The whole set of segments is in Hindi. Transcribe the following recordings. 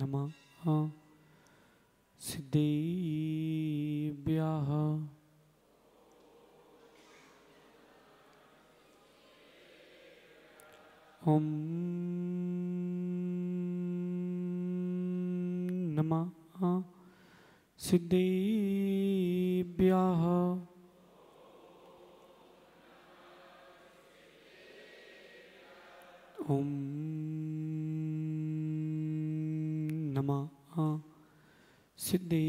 नमः सिद्धेभ्यः ॐ नमः सिद्धेभ्यः ॐ नमः सिद्धेभ्यः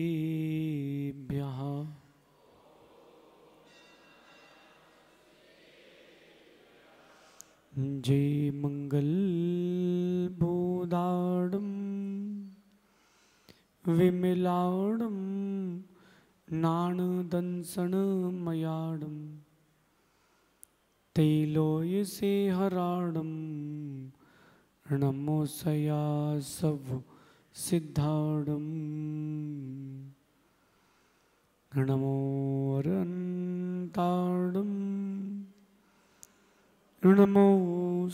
जय मंगल बोधाडं विमलाडं नाणदंसनमयाडं तैलोयसे हराडं नमोसया सव सिद्धाडं नमोरन्ताडं नमो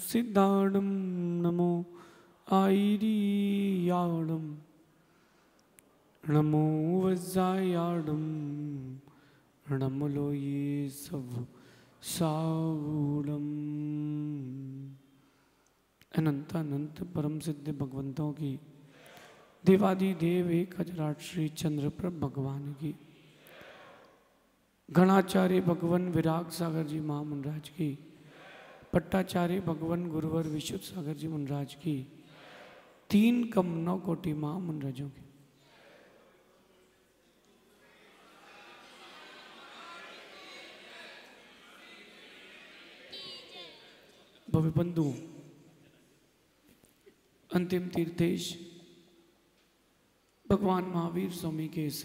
सिद्धाडं नमो आईरियाडं नमो वज्जायाडं नमो लोये सब सावूडम। अनंत अनंत परम सिद्ध भगवंतों की देवादि देव एक हजराट श्री चंद्रप्रभ भगवान की, गणाचार्य भगवान विराग सागर जी महामुनराज की, पट्टाचार्य भगवान गुरुवर विशुद्ध सागर जी मुनराज की, 3 कम 9 कोटि महामुनराजों की। भव्य बंधु, अंतिम तीर्थेश भगवान महावीर स्वामी के इस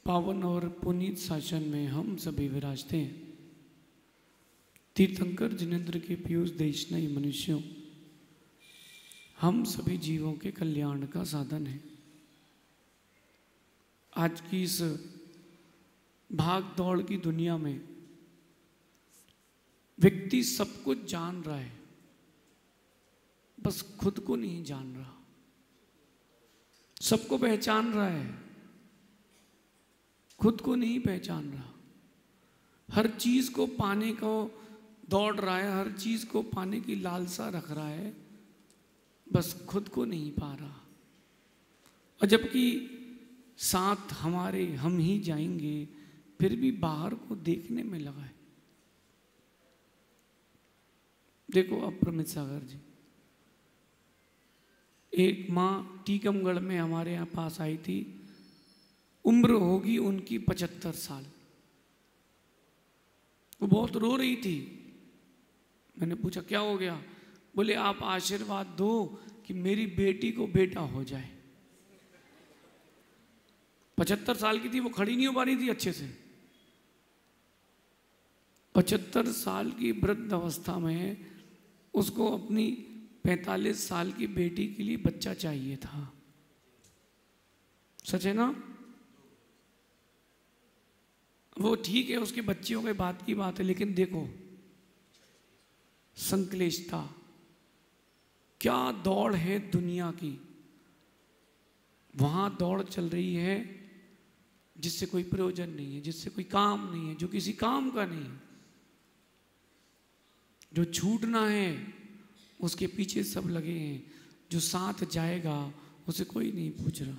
पावन और पुनीत शासन में हम सभी विराजते हैं। तीर्थंकर जिनेन्द्र के पीयूष देशनयी मनुष्यों, हम सभी जीवों के कल्याण का साधन है। आज की इस भाग दौड़ की दुनिया में व्यक्ति सब कुछ जान रहा है, बस खुद को नहीं जान रहा। सबको पहचान रहा है, खुद को नहीं पहचान रहा। हर चीज को पाने को दौड़ रहा है, हर चीज को पाने की लालसा रख रहा है, बस खुद को नहीं पा रहा। और जबकि साथ हमारे हम ही जाएंगे, फिर भी बाहर को देखने में लगा है। देखो अब प्रमित सागर जी, एक माँ टीकमगढ़ में हमारे यहाँ पास आई थी, उम्र होगी उनकी 75 साल। वो बहुत रो रही थी। मैंने पूछा क्या हो गया? बोले आप आशीर्वाद दो कि मेरी बेटी को बेटा हो जाए। 75 साल की थी, वो खड़ी नहीं हो पा रही थी अच्छे से। 75 साल की वृद्ध अवस्था में उसको अपनी 45 साल की बेटी के लिए बच्चा चाहिए था। सच है ना? वो ठीक है, उसके बच्चियों के बात की बात है, लेकिन देखो संक्लिष्टता, क्या दौड़ है दुनिया की। वहां दौड़ चल रही है जिससे कोई प्रयोजन नहीं है, जिससे कोई काम नहीं है, जो किसी काम का नहीं है। जो छूटना है उसके पीछे सब लगे हैं, जो साथ जाएगा उसे कोई नहीं पूछ रहा।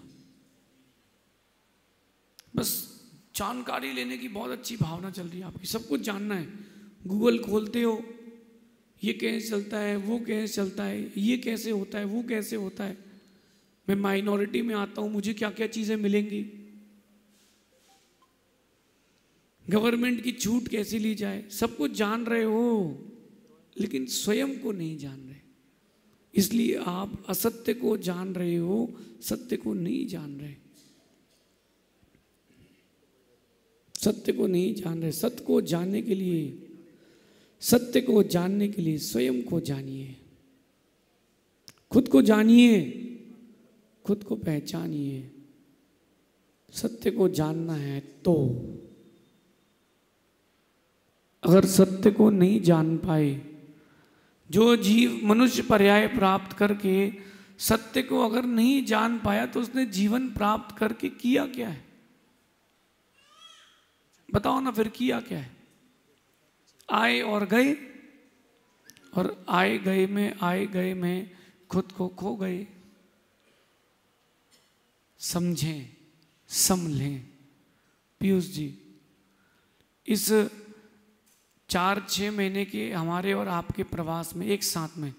बस जानकारी लेने की बहुत अच्छी भावना चल रही है आपकी, सब कुछ जानना है। गूगल खोलते हो, ये कैसे चलता है, वो कैसे चलता है, ये कैसे होता है, वो कैसे होता है। मैं माइनॉरिटी में आता हूं, मुझे क्या क्या चीजें मिलेंगी, गवर्नमेंट की छूट कैसे ली जाए, सब कुछ जान रहे हो, लेकिन स्वयं को नहीं जान रहे। इसलिए आप असत्य को जान रहे हो, सत्य को नहीं जान रहे। सत्य को नहीं जान रहे। सत्य को जानने के लिए, सत्य को जानने के लिए स्वयं को जानिए, खुद को जानिए, खुद को पहचानिए। सत्य को जानना है तो, अगर सत्य को नहीं जान पाए, जो जीव मनुष्य पर्याय प्राप्त करके सत्य को अगर नहीं जान पाया तो उसने जीवन प्राप्त करके किया क्या है? बताओ ना, फिर किया क्या है? आए और गए, और आए गए में खुद को खो गए। समझें, समझें पीयूष जी, इस 4-6 महीने के हमारे और आपके प्रवास में एक साथ में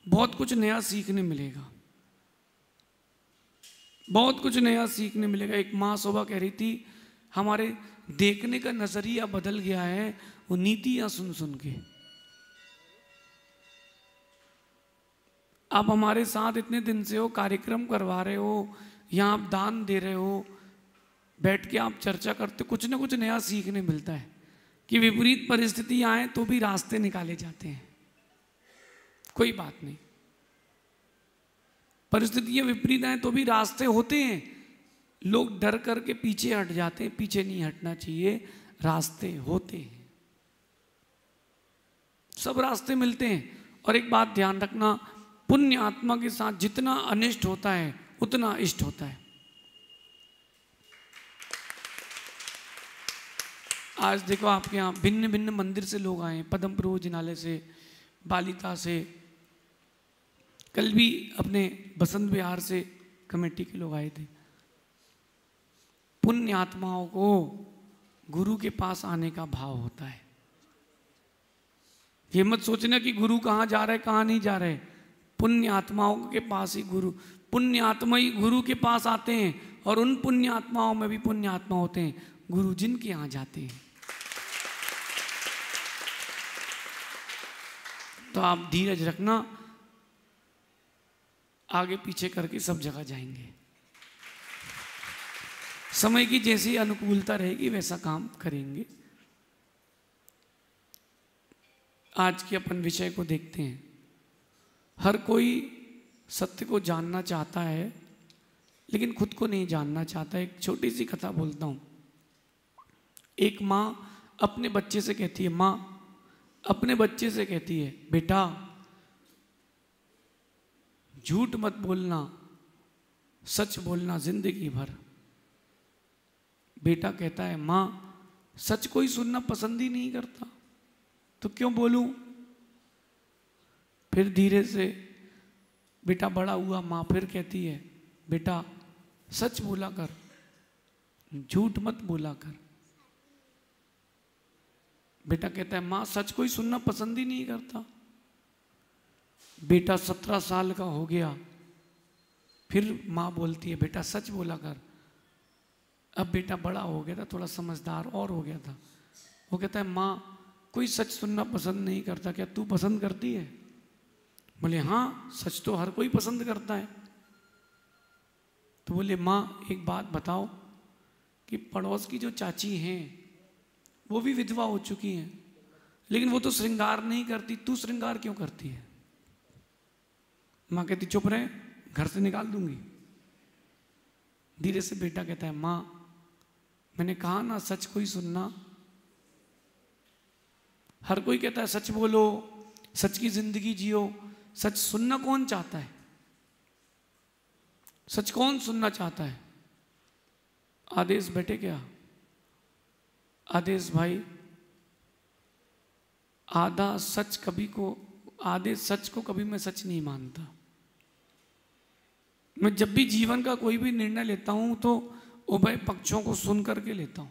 बहुत कुछ नया सीखने मिलेगा, बहुत कुछ नया सीखने मिलेगा। एक माँ शोभा कह रही थी हमारे देखने का नजरिया बदल गया है, वो नीतियां सुन सुन के। आप हमारे साथ इतने दिन से हो, कार्यक्रम करवा रहे हो, यहाँ आप दान दे रहे हो, बैठ के आप चर्चा करते, कुछ ना कुछ नया सीखने मिलता है कि विपरीत परिस्थिति आए तो भी रास्ते निकाले जाते हैं। कोई बात नहीं, परिस्थितियां विपरीत आए तो भी रास्ते होते हैं। लोग डर करके पीछे हट जाते हैं, पीछे नहीं हटना चाहिए, रास्ते होते हैं, सब रास्ते मिलते हैं। और एक बात ध्यान रखना, पुण्य आत्मा के साथ जितना अनिष्ट होता है उतना इष्ट होता है। आज देखो आपके यहाँ भिन्न भिन्न मंदिर से लोग आए, पद्मपुर जिनालय से, बालिता से, कल भी अपने बसंत विहार से कमेटी के लोग आए थे। पुण्य आत्माओं को गुरु के पास आने का भाव होता है। ये मत सोचना कि गुरु कहाँ जा रहे कहाँ नहीं जा रहे, पुण्य आत्माओं के पास ही गुरु, पुण्य आत्मा ही गुरु के पास आते हैं। और उन पुण्य आत्माओं में भी पुण्य आत्मा होते हैं गुरु जिनके यहाँ जाते हैं। तो आप धीरज रखना, आगे पीछे करके सब जगह जाएंगे। समय की जैसी अनुकूलता रहेगी वैसा काम करेंगे। आज के अपन विषय को देखते हैं। हर कोई सत्य को जानना चाहता है लेकिन खुद को नहीं जानना चाहता। एक छोटी सी कथा बोलता हूं। एक माँ अपने बच्चे से कहती है, माँ अपने बच्चे से कहती है, बेटा झूठ मत बोलना, सच बोलना जिंदगी भर। बेटा कहता है, माँ सच कोई सुनना पसंद ही नहीं करता, तो क्यों बोलूं? फिर धीरे से बेटा बड़ा हुआ, माँ फिर कहती है, बेटा सच बोला कर, झूठ मत बोला कर। बेटा कहता है, माँ सच कोई सुनना पसंद ही नहीं करता। बेटा 17 साल का हो गया, फिर माँ बोलती है, बेटा सच बोला कर। अब बेटा बड़ा हो गया था, थोड़ा समझदार और हो गया था। वो कहता है, माँ कोई सच सुनना पसंद नहीं करता, क्या तू पसंद करती है? बोले, हाँ सच तो हर कोई पसंद करता है। तो बोले, माँ एक बात बताओ कि पड़ोस की जो चाची हैं वो भी विधवा हो चुकी हैं, लेकिन वो तो श्रृंगार नहीं करती, तू श्रृंगार क्यों करती है? माँ कहती, चुप रहे, घर से निकाल दूंगी। धीरे से बेटा कहता है, माँ मैंने कहा ना सच कोई सुनना। हर कोई कहता है सच बोलो, सच की जिंदगी जियो। सच सुनना कौन चाहता है? सच कौन सुनना चाहता है? आदेश बेटे क्या? आदेश भाई, आधा सच कभी को, आधे सच को कभी मैं सच नहीं मानता। मैं जब भी जीवन का कोई भी निर्णय लेता हूं तो उभय पक्षों को सुन करके लेता हूं।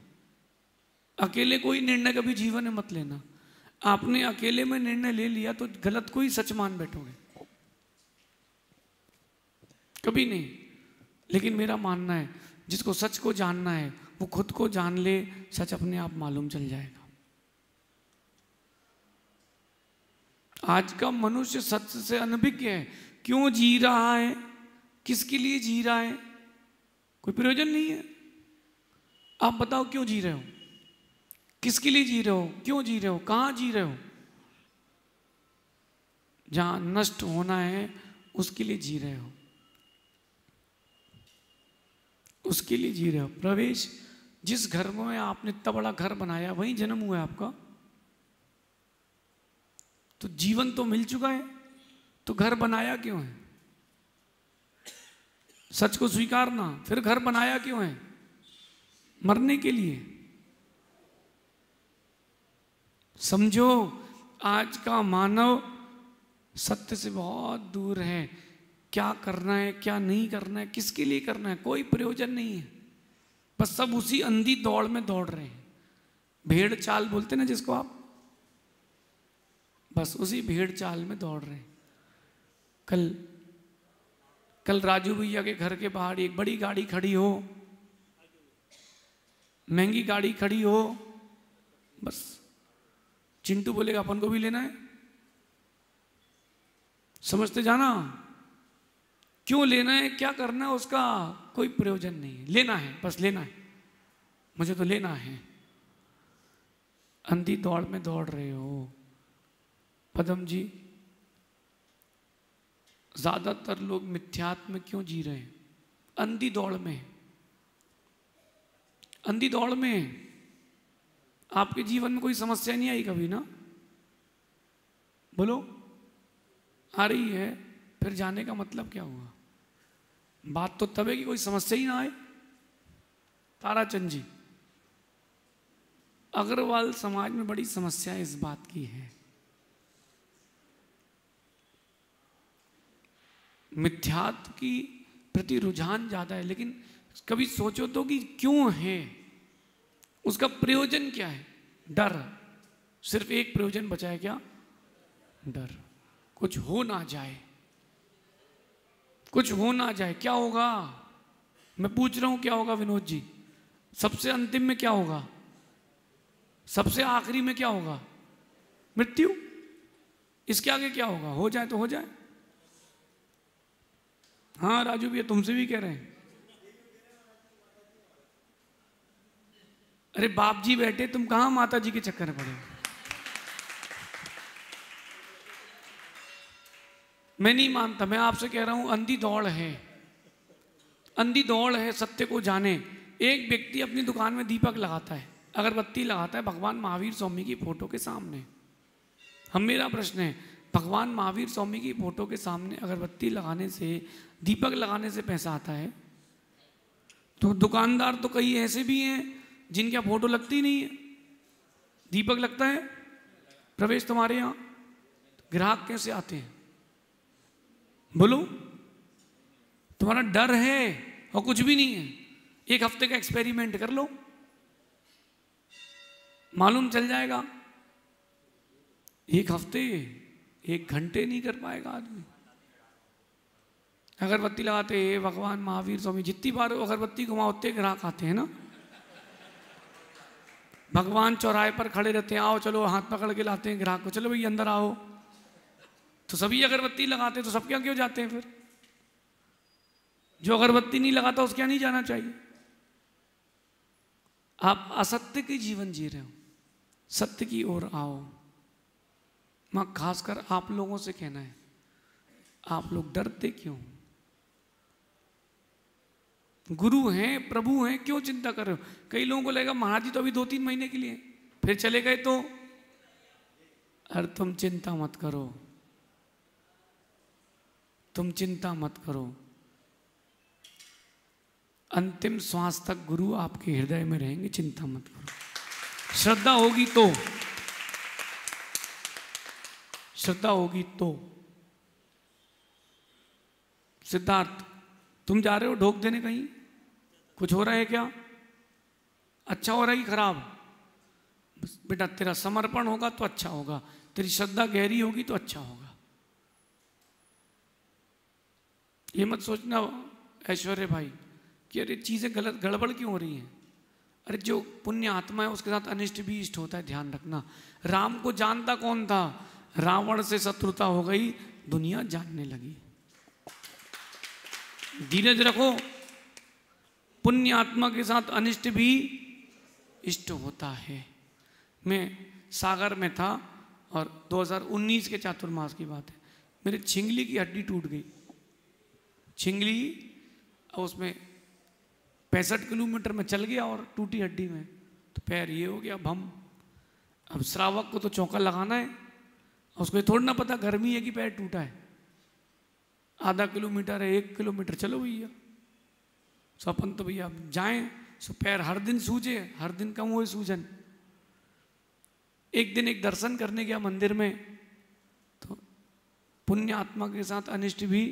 अकेले कोई निर्णय कभी जीवन में मत लेना। आपने अकेले में निर्णय ले लिया तो गलत कोई सच मान बैठोगे, कभी नहीं। लेकिन मेरा मानना है जिसको सच को जानना है वो खुद को जान ले, सच अपने आप मालूम चल जाएगा। आज का मनुष्य सत्य से अनभिज्ञ है। क्यों जी रहा है, किसके लिए जी रहा है, कोई प्रयोजन नहीं है। आप बताओ क्यों जी रहे हो, किसके लिए जी रहे हो, क्यों जी रहे हो, कहां जी रहे हो? जहां नष्ट होना है उसके लिए जी रहे हो, उसके लिए जी रहे हो। प्रवेश जिस घर में आपने इतना बड़ा घर बनाया वहीं जन्म हुआ है आपका, तो जीवन तो मिल चुका है, तो घर बनाया क्यों है? सच को स्वीकारना। फिर घर बनाया क्यों है? मरने के लिए। समझो, आज का मानव सत्य से बहुत दूर है। क्या करना है, क्या नहीं करना है, किसके लिए करना है, कोई प्रयोजन नहीं है। बस सब उसी अंधी दौड़ में दौड़ रहे हैं। भेड़ चाल बोलते ना जिसको आप, बस उसी भेड़ चाल में दौड़ रहे हैं। कल राजू भैया के घर के बाहर एक बड़ी गाड़ी खड़ी हो, महंगी गाड़ी खड़ी हो, बस चिंटू बोलेगा अपन को भी लेना है। समझते जाना, क्यों लेना है, क्या करना है, उसका कोई प्रयोजन नहीं है। लेना है, बस लेना है, मुझे तो लेना है। अंधी दौड़ में दौड़ रहे हो। पदम जी, ज्यादातर लोग मिथ्यात्व में क्यों जी रहे हैं? अंधी दौड़ में। अंधी दौड़ में आपके जीवन में कोई समस्या नहीं आई कभी ना? बोलो, आ रही है, फिर जाने का मतलब क्या हुआ? बात तो तब है कि कोई समस्या ही ना आए। ताराचंद जी, अग्रवाल समाज में बड़ी समस्या इस बात की है, मिथ्यात्व की प्रति रुझान ज्यादा है। लेकिन कभी सोचो तो कि क्यों है, उसका प्रयोजन क्या है? डर। सिर्फ एक प्रयोजन बचा है, क्या? डर। कुछ हो ना जाए, कुछ हो ना जाए। क्या होगा? मैं पूछ रहा हूं, क्या होगा विनोद जी? सबसे अंतिम में क्या होगा? सबसे आखिरी में क्या होगा? मृत्यु। इसके आगे क्या होगा? हो जाए तो हो जाए। हाँ राजू भैया, तुमसे भी कह रहे हैं। अरे बाप जी बैठे, तुम कहां माता जी के चक्कर में पड़े? मैं नहीं मानता, मैं आपसे कह रहा हूं, अंधी दौड़ है, अंधी दौड़ है सत्य को जाने। एक व्यक्ति अपनी दुकान में दीपक लगाता है, अगरबत्ती लगाता है भगवान महावीर स्वामी की फोटो के सामने। हम, मेरा प्रश्न है, भगवान महावीर स्वामी की फोटो के सामने अगरबत्ती लगाने से, दीपक लगाने से पैसा आता है? तो दुकानदार तो कई ऐसे भी हैं जिनका फोटो लगती नहीं है, दीपक लगता है। प्रवेश तुम्हारे यहां ग्राहक कैसे आते हैं? बोलो, तुम्हारा डर है और कुछ भी नहीं है। एक हफ्ते का एक्सपेरिमेंट कर लो, मालूम चल जाएगा। एक हफ्ते, एक घंटे नहीं कर पाएगा आदमी। अगरबत्ती लगाते हैं भगवान महावीर स्वामी, जितनी बार अगरबत्ती घुमाओ उतने ग्राहक आते हैं ना। भगवान चौराहे पर खड़े रहते हैं, आओ चलो, हाथ पकड़ के लाते हैं ग्राहक को, चलो भाई अंदर आओ। तो सभी अगरबत्ती लगाते, तो सब क्या क्यों जाते हैं? फिर जो अगरबत्ती नहीं लगाता उसके यहाँ नहीं जाना चाहिए। आप असत्य के जीवन जी रहे हो, सत्य की ओर आओ। मैं खासकर आप लोगों से कहना है, आप लोग डरते क्यों? गुरु हैं, प्रभु हैं, क्यों चिंता कर रहे हो? कई लोगों को लगेगा महाराज जी तो अभी 2-3 महीने के लिए, फिर चले गए तो। अरे तुम चिंता मत करो, तुम चिंता मत करो। अंतिम श्वास तक गुरु आपके हृदय में रहेंगे, चिंता मत करो। श्रद्धा होगी तो, श्रद्धा होगी तो। सिद्धार्थ, तुम जा रहे हो ढोक देने कहीं? कुछ हो रहा है क्या? अच्छा हो रहा है कि खराब? बस बेटा, तेरा समर्पण होगा तो अच्छा होगा, तेरी श्रद्धा गहरी होगी तो अच्छा होगा। ये मत सोचना ऐश्वर्य भाई कि अरे चीजें गलत, गड़बड़ क्यों हो रही हैं। अरे जो पुण्य आत्मा है उसके साथ अनिष्ट भी इष्ट होता है, ध्यान रखना। राम को जानता कौन था? रावण से शत्रुता हो गई, दुनिया जानने लगी। धीरज रखो, पुण्य आत्मा के साथ अनिष्ट भी इष्ट होता है। मैं सागर में था और 2019 के चातुर्मास की बात है, मेरे छिंगली की हड्डी टूट गई। छिंगली, उसमें 65 किलोमीटर में चल गया और टूटी हड्डी में, तो पैर ये हो गया भम। अब श्रावक को तो चौका लगाना है, उसको थोड़ा ना पता गर्मी है कि पैर टूटा है। आधा किलोमीटर है, 1 किलोमीटर, चलो भैया सो अपन तो भैया जाएं, सो पैर हर दिन सूजे, हर दिन कम हुए सूजन। एक दिन एक दर्शन करने गया मंदिर में, तो पुण्य आत्मा के साथ अनिष्ट भी,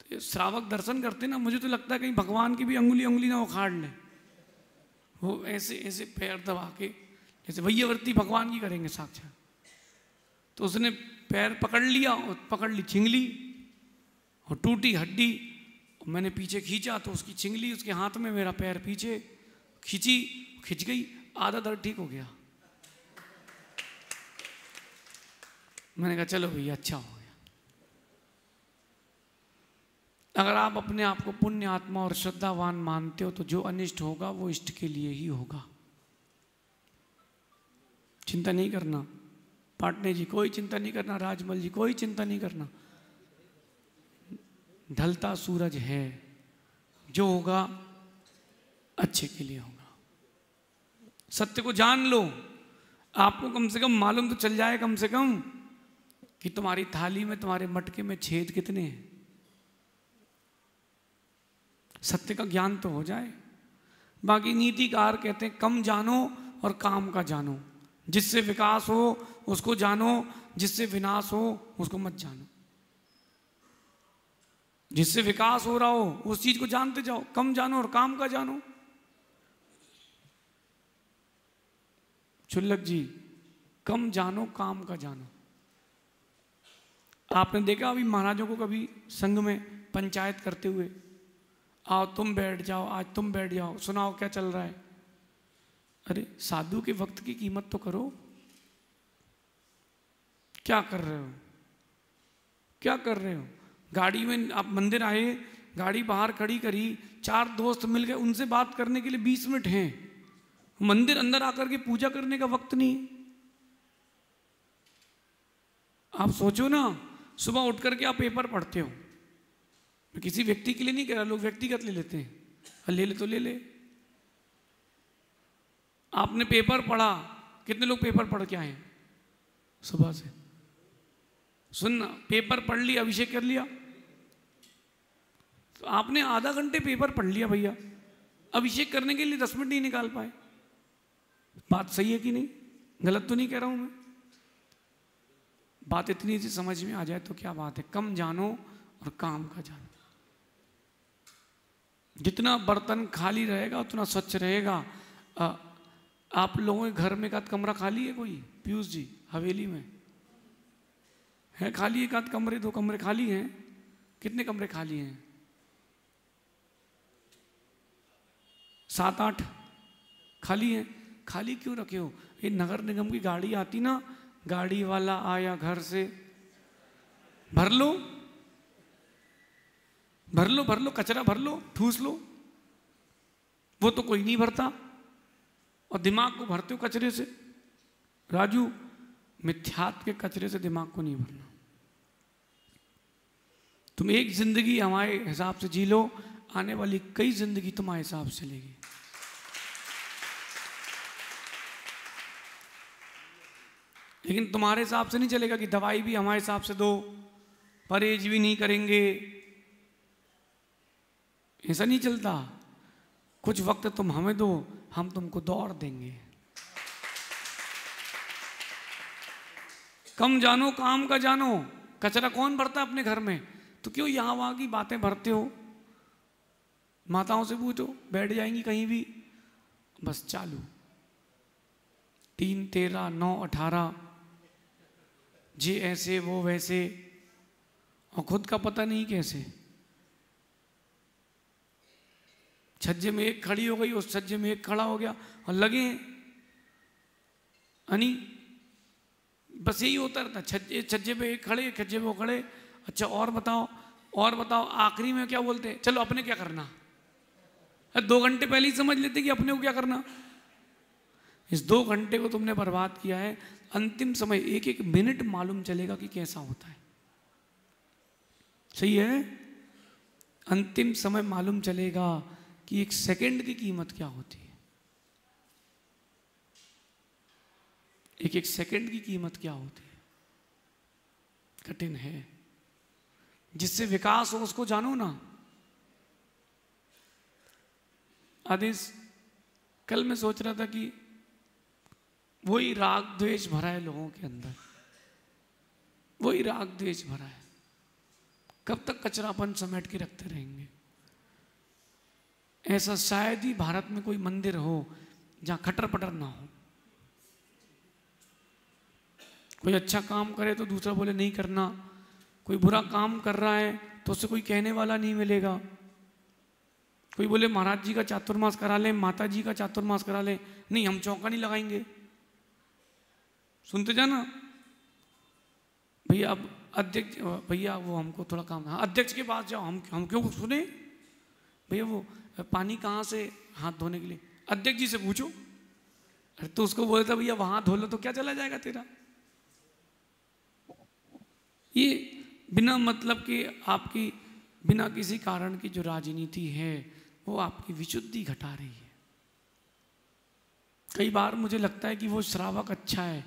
तो श्रावक दर्शन करते ना, मुझे तो लगता है कहीं भगवान की भी अंगुली अंगुली ना उखाड़ ले। वो ऐसे ऐसे पैर दबा के जैसे वैयावर्ती भगवान की करेंगे साक्षात। तो उसने पैर पकड़ लिया और पकड़ ली छिंगली और टूटी हड्डी। मैंने पीछे खींचा तो उसकी छिंगली उसके हाथ में, मेरा पैर पीछे खींची, खिंच गई, आधा दर्द ठीक हो गया। मैंने कहा चलो भैया अच्छा हो गया। अगर आप अपने आप को पुण्य आत्मा और श्रद्धावान मानते हो तो जो अनिष्ट होगा वो इष्ट के लिए ही होगा। चिंता नहीं करना, पाटने जी कोई चिंता नहीं करना, राजमल जी कोई चिंता नहीं करना। ढलता सूरज है, जो होगा अच्छे के लिए होगा। सत्य को जान लो। आपको कम से कम मालूम तो चल जाए कम से कम कि तुम्हारी थाली में, तुम्हारे मटके में छेद कितने हैं। सत्य का ज्ञान तो हो जाए। बाकी नीतिकार कहते हैं कम जानो और काम का जानो। जिससे विकास हो उसको जानो, जिससे विनाश हो उसको मत जानो। जिससे विकास हो रहा हो उस चीज को जानते जाओ, कम जानो और काम का जानो। चुल्लक जी, कम जानो काम का जानो। आपने देखा अभी महाराजों को कभी संघ में पंचायत करते हुए, आओ तुम बैठ जाओ, आज तुम बैठ जाओ, सुनाओ क्या चल रहा है। अरे साधु के वक्त की कीमत तो करो। क्या कर रहे हो, क्या कर रहे हो। गाड़ी में आप मंदिर आए, गाड़ी बाहर खड़ी करी, 4 दोस्त मिल गए, उनसे बात करने के लिए 20 मिनट हैं। मंदिर अंदर आकर के पूजा करने का वक्त नहीं। आप सोचो ना, सुबह उठ करके आप पेपर पढ़ते हो। मैं किसी व्यक्ति के लिए नहीं कह रहा, लोग व्यक्तिगत ले लेते हैं, ले ले तो ले ले। आपने पेपर पढ़ा, कितने लोग पेपर पढ़ के आए सुबह से। सुनना, पेपर पढ़ लिया, अभिषेक कर लिया, तो आपने आधा घंटे पेपर पढ़ लिया भैया, अभिषेक करने के लिए 10 मिनट नहीं निकाल पाए। बात सही है कि नहीं, गलत तो नहीं कह रहा हूं मैं। बात इतनी सी समझ में आ जाए तो क्या बात है। कम जानो और काम का जानो। जितना बर्तन खाली रहेगा उतना स्वच्छ रहेगा। आप लोगों के घर में एक आध कमरा खाली है कोई, पीयूष जी हवेली में है खाली, एक आध कमरे, 2 कमरे खाली हैं। कितने कमरे खाली हैं? 7-8 खाली हैं। खाली क्यों रखे हो? ये नगर निगम की गाड़ी आती ना, गाड़ी वाला आया घर से, भर लो भर लो भर लो, कचरा भर लो, ठूस लो। वो तो कोई नहीं भरता, और दिमाग को भरते हो कचरे से। राजू, मिथ्यात्व के कचरे से दिमाग को नहीं भरना। तुम एक जिंदगी हमारे हिसाब से जी लो, आने वाली कई जिंदगी तुम्हारे हिसाब से लेगी। लेकिन तुम्हारे हिसाब से नहीं चलेगा कि दवाई भी हमारे हिसाब से दो, परहेज भी नहीं करेंगे, ऐसा नहीं चलता। कुछ वक्त तुम हमें दो, हम तुमको दौड़ देंगे। कम जानो काम का जानो। कचरा कौन भरता है अपने घर में? तो क्यों यहां वहां की बातें भरते हो? माताओं से पूछो, बैठ जाएंगी कहीं भी, बस चालू 3, 13, 9, 18, जी ऐसे वो वैसे, और खुद का पता नहीं कैसे। छज्जे में एक खड़ी हो गई, उस छज्जे में एक खड़ा हो गया, और लगे अनी बस यही होता रहता। छज्जे पे एक खड़े, छज्जे पे वो खड़े। अच्छा और बताओ, और बताओ। आखिरी में क्या बोलते हैं? चलो अपने क्या करना। 2 घंटे पहले ही समझ लेते कि अपने को क्या करना। इस 2 घंटे को तुमने बर्बाद किया है। अंतिम समय 1-1 मिनट मालूम चलेगा कि कैसा होता है। सही है? अंतिम समय मालूम चलेगा कि 1 सेकंड की कीमत क्या होती है। 1-1 सेकंड की कीमत क्या होती है। कठिन है। जिससे विकास हो उसको जानो ना। आदेश कल मैं सोच रहा था कि वही राग द्वेष भरा है लोगों के अंदर, वही राग द्वेष भरा है। कब तक कचरापन समेट के रखते रहेंगे? ऐसा शायद ही भारत में कोई मंदिर हो जहां खटर पटर ना हो। कोई अच्छा काम करे तो दूसरा बोले नहीं करना, कोई बुरा काम कर रहा है तो उससे कोई कहने वाला नहीं मिलेगा। कोई बोले महाराज जी का चातुर्मास करा ले, माता जी का चातुर्मास करा ले, नहीं हम चौका नहीं लगाएंगे। सुनते जाना भैया, अब अध्यक्ष भैया वो हमको थोड़ा काम, हाँ अध्यक्ष के पास जाओ, हम क्यों सुने भैया, वो पानी कहाँ से हाथ धोने के लिए अध्यक्ष जी से पूछो। अरे तो उसको बोलता भैया वहां धो लो तो क्या चला जाएगा तेरा। ये बिना मतलब के आपकी, बिना किसी कारण की जो राजनीति है वो आपकी विशुद्धि घटा रही है। कई बार मुझे लगता है कि वो श्रावक अच्छा है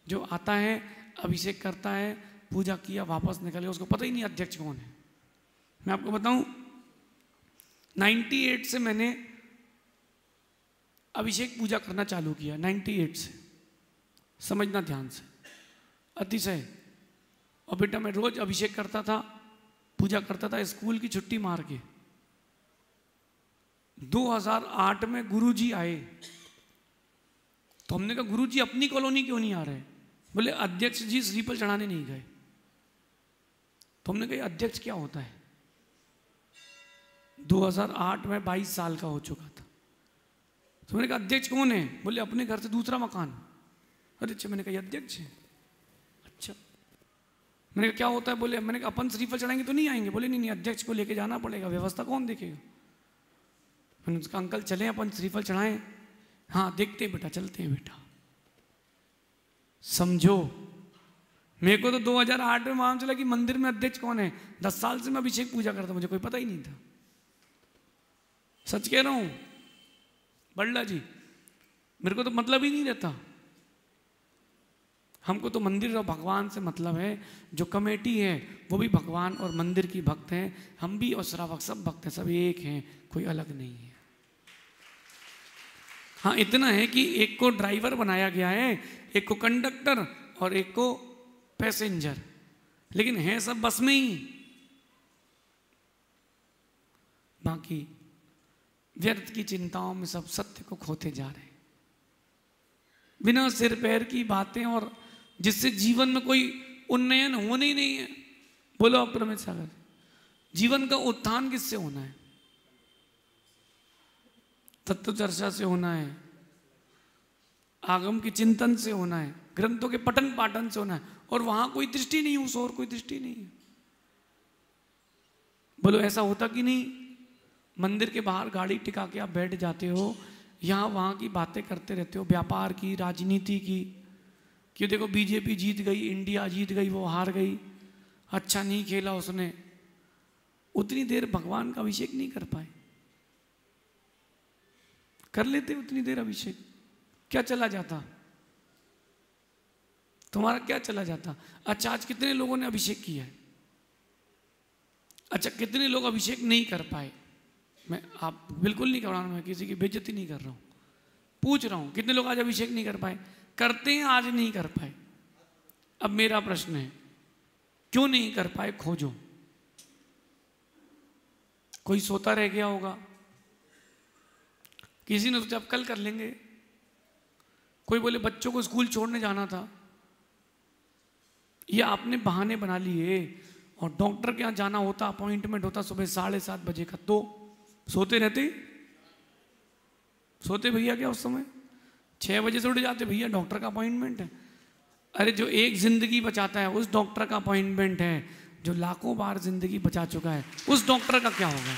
जो आता है, अभिषेक करता है, पूजा किया, वापस निकले, उसको पता ही नहीं अध्यक्ष कौन है। मैं आपको बताऊं 98 से मैंने अभिषेक पूजा करना चालू किया, 98 से, समझना ध्यान से, अतिशय। और बेटा मैं रोज अभिषेक करता था, पूजा करता था, स्कूल की छुट्टी मार के। 2008 में गुरुजी आए तो हमने कहा गुरुजी अपनी कॉलोनी क्यों नहीं आ रहे? बोले अध्यक्ष जी श्रीफल चढ़ाने नहीं गए। तो हमने कहा अध्यक्ष क्या होता है? 2008 में 22 साल का हो चुका था। तो मैंने कहा अध्यक्ष कौन है? बोले अपने घर से दूसरा मकान। अरे अच्छा, मैंने कहा अध्यक्ष है? अच्छा। मैंने कहा क्या होता है? बोले, मैंने कहा अपन श्रीफल चढ़ाएंगे तो नहीं आएंगे। बोले नहीं नहीं, अध्यक्ष को लेके जाना पड़ेगा, व्यवस्था कौन देखेगा? मैंने उसका अंकल चले अपन श्रीफल चढ़ाएं। हाँ देखते हैं बेटा, चलते हैं बेटा। समझो, मेरे को तो 2008 में मालूम चला कि मंदिर में अध्यक्ष कौन है। 10 साल से मैं अभिषेक पूजा करता, मुझे कोई पता ही नहीं था। सच कह रहा हूं बल्ला जी, मेरे को तो मतलब ही नहीं रहता। हमको तो मंदिर और भगवान से मतलब है। जो कमेटी है वो भी भगवान और मंदिर की भक्त हैं, हम भी और श्रावक सब भक्त हैं, सब एक हैं, कोई अलग नहीं है। हाँ इतना है कि एक को ड्राइवर बनाया गया है, एक को कंडक्टर और एक को पैसेंजर, लेकिन है सब बस में ही। बाकी व्यर्थ की चिंताओं में सब सत्य को खोते जा रहे हैं, बिना सिर पैर की बातें, और जिससे जीवन में कोई उन्नयन होने ही नहीं है। बोलो आप प्रमेश सागर, जीवन का उत्थान किससे होना है? तत्व चर्चा से होना है, आगम के चिंतन से होना है, ग्रंथों के पठन पाठन से होना है, और वहां कोई दृष्टि नहीं, उस और कोई दृष्टि नहीं है। बोलो ऐसा होता कि नहीं? मंदिर के बाहर गाड़ी टिका के आप बैठ जाते हो, यहां वहां की बातें करते रहते हो, व्यापार की, राजनीति की, कि देखो बीजेपी जीत गई, इंडिया जीत गई, वो हार गई, अच्छा नहीं खेला उसने। उतनी देर भगवान का अभिषेक नहीं कर पाए। कर लेते उतनी देर अभिषेक, क्या चला जाता? तुम्हारा क्या चला जाता? अच्छा आज कितने लोगों ने अभिषेक किया है? अच्छा कितने लोग अभिषेक नहीं कर पाए? मैं आप बिल्कुल नहीं कर रहा हूं, मैं किसी की बेइज्जती नहीं कर रहा हूं, पूछ रहा हूं कितने लोग आज अभिषेक नहीं कर पाए? करते हैं, आज नहीं कर पाए। अब मेरा प्रश्न है, क्यों नहीं कर पाए? खोजो। कोई सोता रह गया होगा, किसी ने सोचा अब कल कर लेंगे, कोई बोले बच्चों को स्कूल छोड़ने जाना था, ये आपने बहाने बना लिए। और डॉक्टर के यहाँ जाना होता, अपॉइंटमेंट होता सुबह 7:30 बजे का, तो सोते रहते, सोते भैया क्या उस समय 6 बजे से उठ जाते, भैया डॉक्टर का अपॉइंटमेंट है। अरे जो एक जिंदगी बचाता है उस डॉक्टर का अपॉइंटमेंट है, जो लाखों बार जिंदगी बचा चुका है उस डॉक्टर का क्या होगा?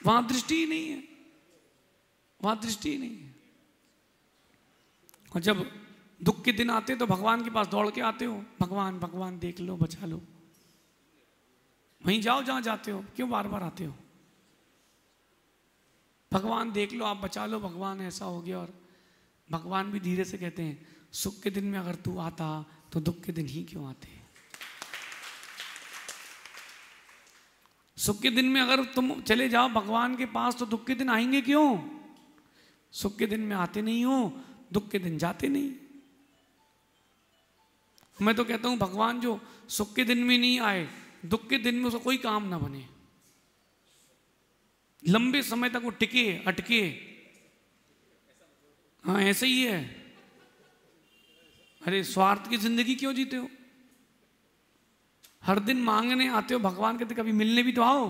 वहां दृष्टि ही नहीं है, वहां दृष्टि ही नहीं है। और जब दुख के दिन आते तो भगवान के पास दौड़ के आते हो, भगवान भगवान देख लो, बचा लो। वहीं जाओ जहां जाते हो, क्यों बार बार आते हो? भगवान देख लो, आप बचा लो, भगवान ऐसा हो गया। और भगवान भी धीरे से कहते हैं, सुख के दिन में अगर तू आता तो दुख के दिन ही क्यों आते? सुख के दिन में अगर तुम चले जाओ भगवान के पास तो दुख के दिन आएंगे क्यों? सुख के दिन में आते नहीं हो, दुख के दिन जाते नहीं। मैं तो कहता हूं भगवान जो सुख के दिन में नहीं आए, दुख के दिन में उसका कोई काम ना बने, लंबे समय तक वो टिके अटके। हाँ ऐसे ही है। अरे स्वार्थ की जिंदगी क्यों जीते हो? हर दिन मांगने आते हो, भगवान कहते कभी मिलने भी तो आओ,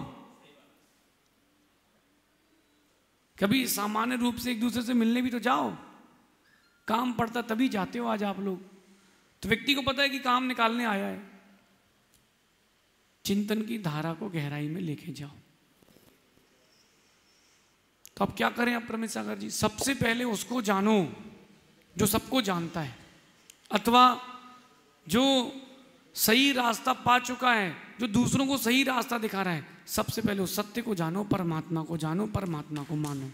कभी सामान्य रूप से एक दूसरे से मिलने भी तो जाओ। काम पड़ता तभी जाते हो आज आप लोग। तो व्यक्ति को पता है कि काम निकालने आया है। चिंतन की धारा को गहराई में लेके जाओ। तो अब क्या करें? अब प्रमित सागर जी, सबसे पहले उसको जानो जो सबको जानता है, अथवा जो सही रास्ता पा चुका है, जो दूसरों को सही रास्ता दिखा रहा है। सबसे पहले उस सत्य को जानो, परमात्मा को जानो, परमात्मा को मानो।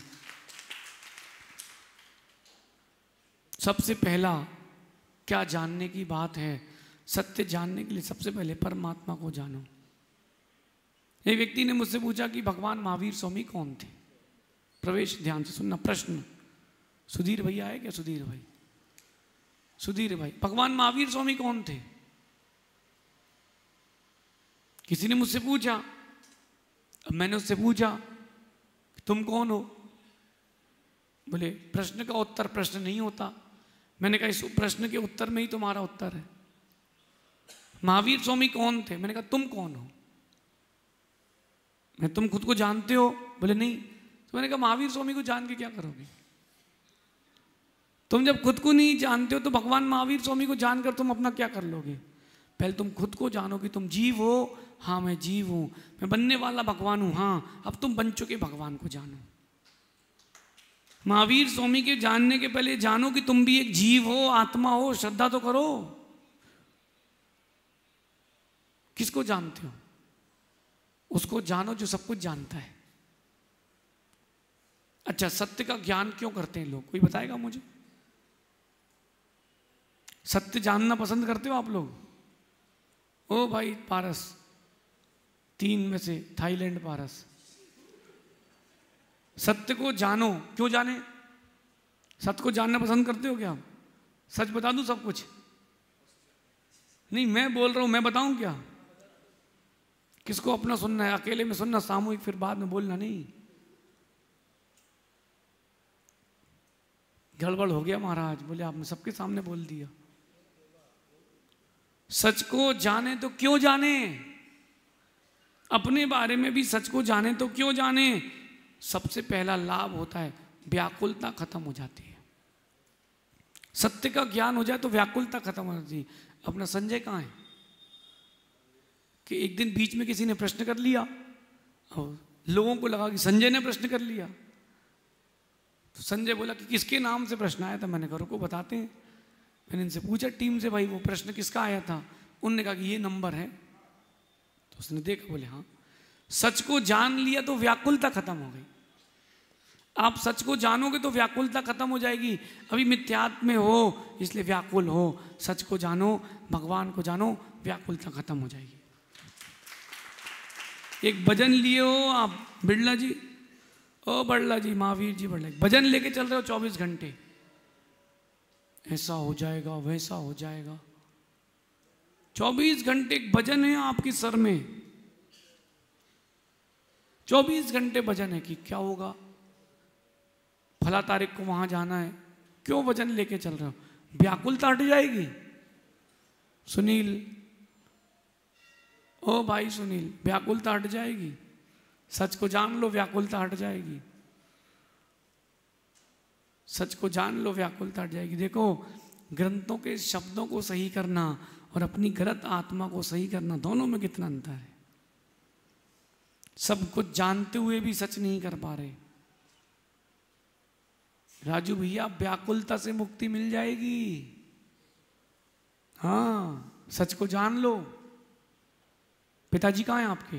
सबसे पहला क्या जानने की बात है? सत्य जानने के लिए सबसे पहले परमात्मा को जानो। एक व्यक्ति ने मुझसे पूछा कि भगवान महावीर स्वामी कौन थे? प्रवेश ध्यान से सुनना प्रश्न। सुधीर भैया है क्या? सुधीर भाई, सुधीर भाई, भगवान महावीर स्वामी कौन थे? किसी ने मुझसे पूछा। अब मैंने उससे पूछा तुम कौन हो? बोले प्रश्न का उत्तर प्रश्न नहीं होता। मैंने कहा इस प्रश्न के उत्तर में ही तुम्हारा उत्तर है। महावीर स्वामी कौन थे? मैंने कहा तुम कौन हो? मैं तुम खुद को जानते हो? बोले नहीं। तो मैंने कहा महावीर स्वामी को जान के क्या करोगे? तुम जब खुद को नहीं जानते हो तो भगवान महावीर स्वामी को जानकर तुम अपना क्या कर लोगे? पहले तुम खुद को जानो कि तुम जीव हो। हाँ मैं जीव हूं, मैं बनने वाला भगवान हूं। हाँ अब तुम बन चुके भगवान को जानो। महावीर स्वामी के जानने के पहले जानो कि तुम भी एक जीव हो, आत्मा हो। श्रद्धा तो करो। किसको जानते हो? उसको जानो जो सब कुछ जानता है। अच्छा, सत्य का ज्ञान क्यों करते हैं लोग? कोई बताएगा मुझे? सत्य जानना पसंद करते हो आप लोग? ओ भाई पारस, 3 में से थाईलैंड पारस। सत्य को जानो। क्यों जाने? सत्य को जानना पसंद करते हो क्या आप? सच बता दूं सब कुछ? नहीं, मैं बोल रहा हूं, मैं बताऊं क्या? किसको अपना सुनना है? अकेले में सुनना, सामूहिक फिर बाद में बोलना नहीं। गड़बड़ हो गया महाराज। बोले आपने सबके सामने बोल दिया। सच को जाने तो क्यों जाने? अपने बारे में भी सच को जाने तो क्यों जाने? सबसे पहला लाभ होता है व्याकुलता खत्म हो जाती है। सत्य का ज्ञान हो जाए तो व्याकुलता खत्म हो जाती है। अपना संजय कहाँ है? कि एक दिन बीच में किसी ने प्रश्न कर लिया और लोगों को लगा कि संजय ने प्रश्न कर लिया। तो संजय बोला कि किसके नाम से प्रश्न आया था? मैंने कहा रुको बताते हैं। मैंने इनसे पूछा टीम से, भाई वो प्रश्न किसका आया था? उनने कहा कि ये नंबर है। तो उसने देखा, बोले हाँ। सच को जान लिया तो व्याकुलता खत्म हो गई। आप सच को जानोगे तो व्याकुलता खत्म हो जाएगी। अभी मिथ्यात्व में हो इसलिए व्याकुल हो। सच को जानो, भगवान को जानो, व्याकुलता खत्म हो जाएगी। एक भजन लिए हो आप बिड़ला जी, ओ बड़ला जी, महावीर जी बड़ला, भजन लेके चल रहे हो 24 घंटे, ऐसा हो जाएगा वैसा हो जाएगा। 24 घंटे भजन है आपकी सर में। 24 घंटे भजन है कि क्या होगा, फला तारीख को वहां जाना है। क्यों भजन लेके चल रहे हो? व्याकुलता हट जाएगी। सुनील, ओ भाई सुनील, व्याकुलता हट जाएगी। सच को जान लो, व्याकुलता हट जाएगी। सच को जान लो, व्याकुलता हट जाएगी। देखो, ग्रंथों के शब्दों को सही करना और अपनी गलत आत्मा को सही करना, दोनों में कितना अंतर है। सब कुछ जानते हुए भी सच नहीं कर पा रहे। राजू भैया, व्याकुलता से मुक्ति मिल जाएगी। हाँ, सच को जान लो। पिताजी कहाँ हैं आपके?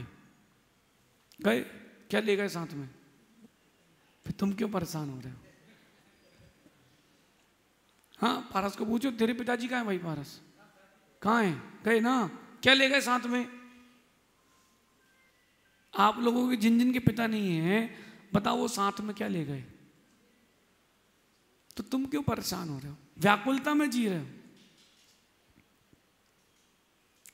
गए? क्या ले गए साथ में? फिर तुम क्यों परेशान हो रहे हो? हाँ, पारस को पूछो, तेरे पिताजी कहाँ हैं भाई? पारस कहाँ हैं? गए ना? क्या ले गए साथ में? आप लोगों के जिन जिन के पिता नहीं हैं, बताओ वो साथ में क्या ले गए? तो तुम क्यों परेशान हो रहे हो? व्याकुलता में जी रहे हो।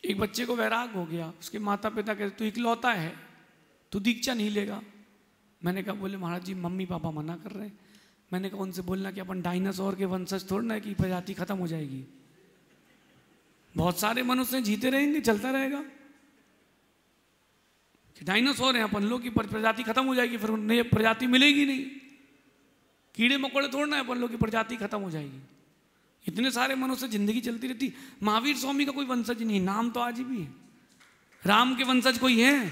एक बच्चे को वैराग हो गया, उसके माता पिता कहते तू इकलौता है, तू दीक्षा नहीं लेगा। मैंने कहा, बोले महाराज जी मम्मी पापा मना कर रहे हैं। मैंने कहा उनसे बोलना कि अपन डायनासोर के वंशज थोड़ा ना है कि प्रजाति खत्म हो जाएगी। बहुत सारे मनुष्य जीते रहेंगे, चलता रहेगा। डायनासोर हैं अपन लोग की प्रजाति खत्म हो जाएगी, फिर उन्हें प्रजाति मिलेगी नहीं। कीड़े मकोड़े थोड़ा ना है अपन लोग की प्रजाति खत्म हो जाएगी। इतने सारे मनुष्य, जिंदगी चलती रहती। महावीर स्वामी का कोई वंशज नहीं, नाम तो आज भी है। राम के वंशज कोई है?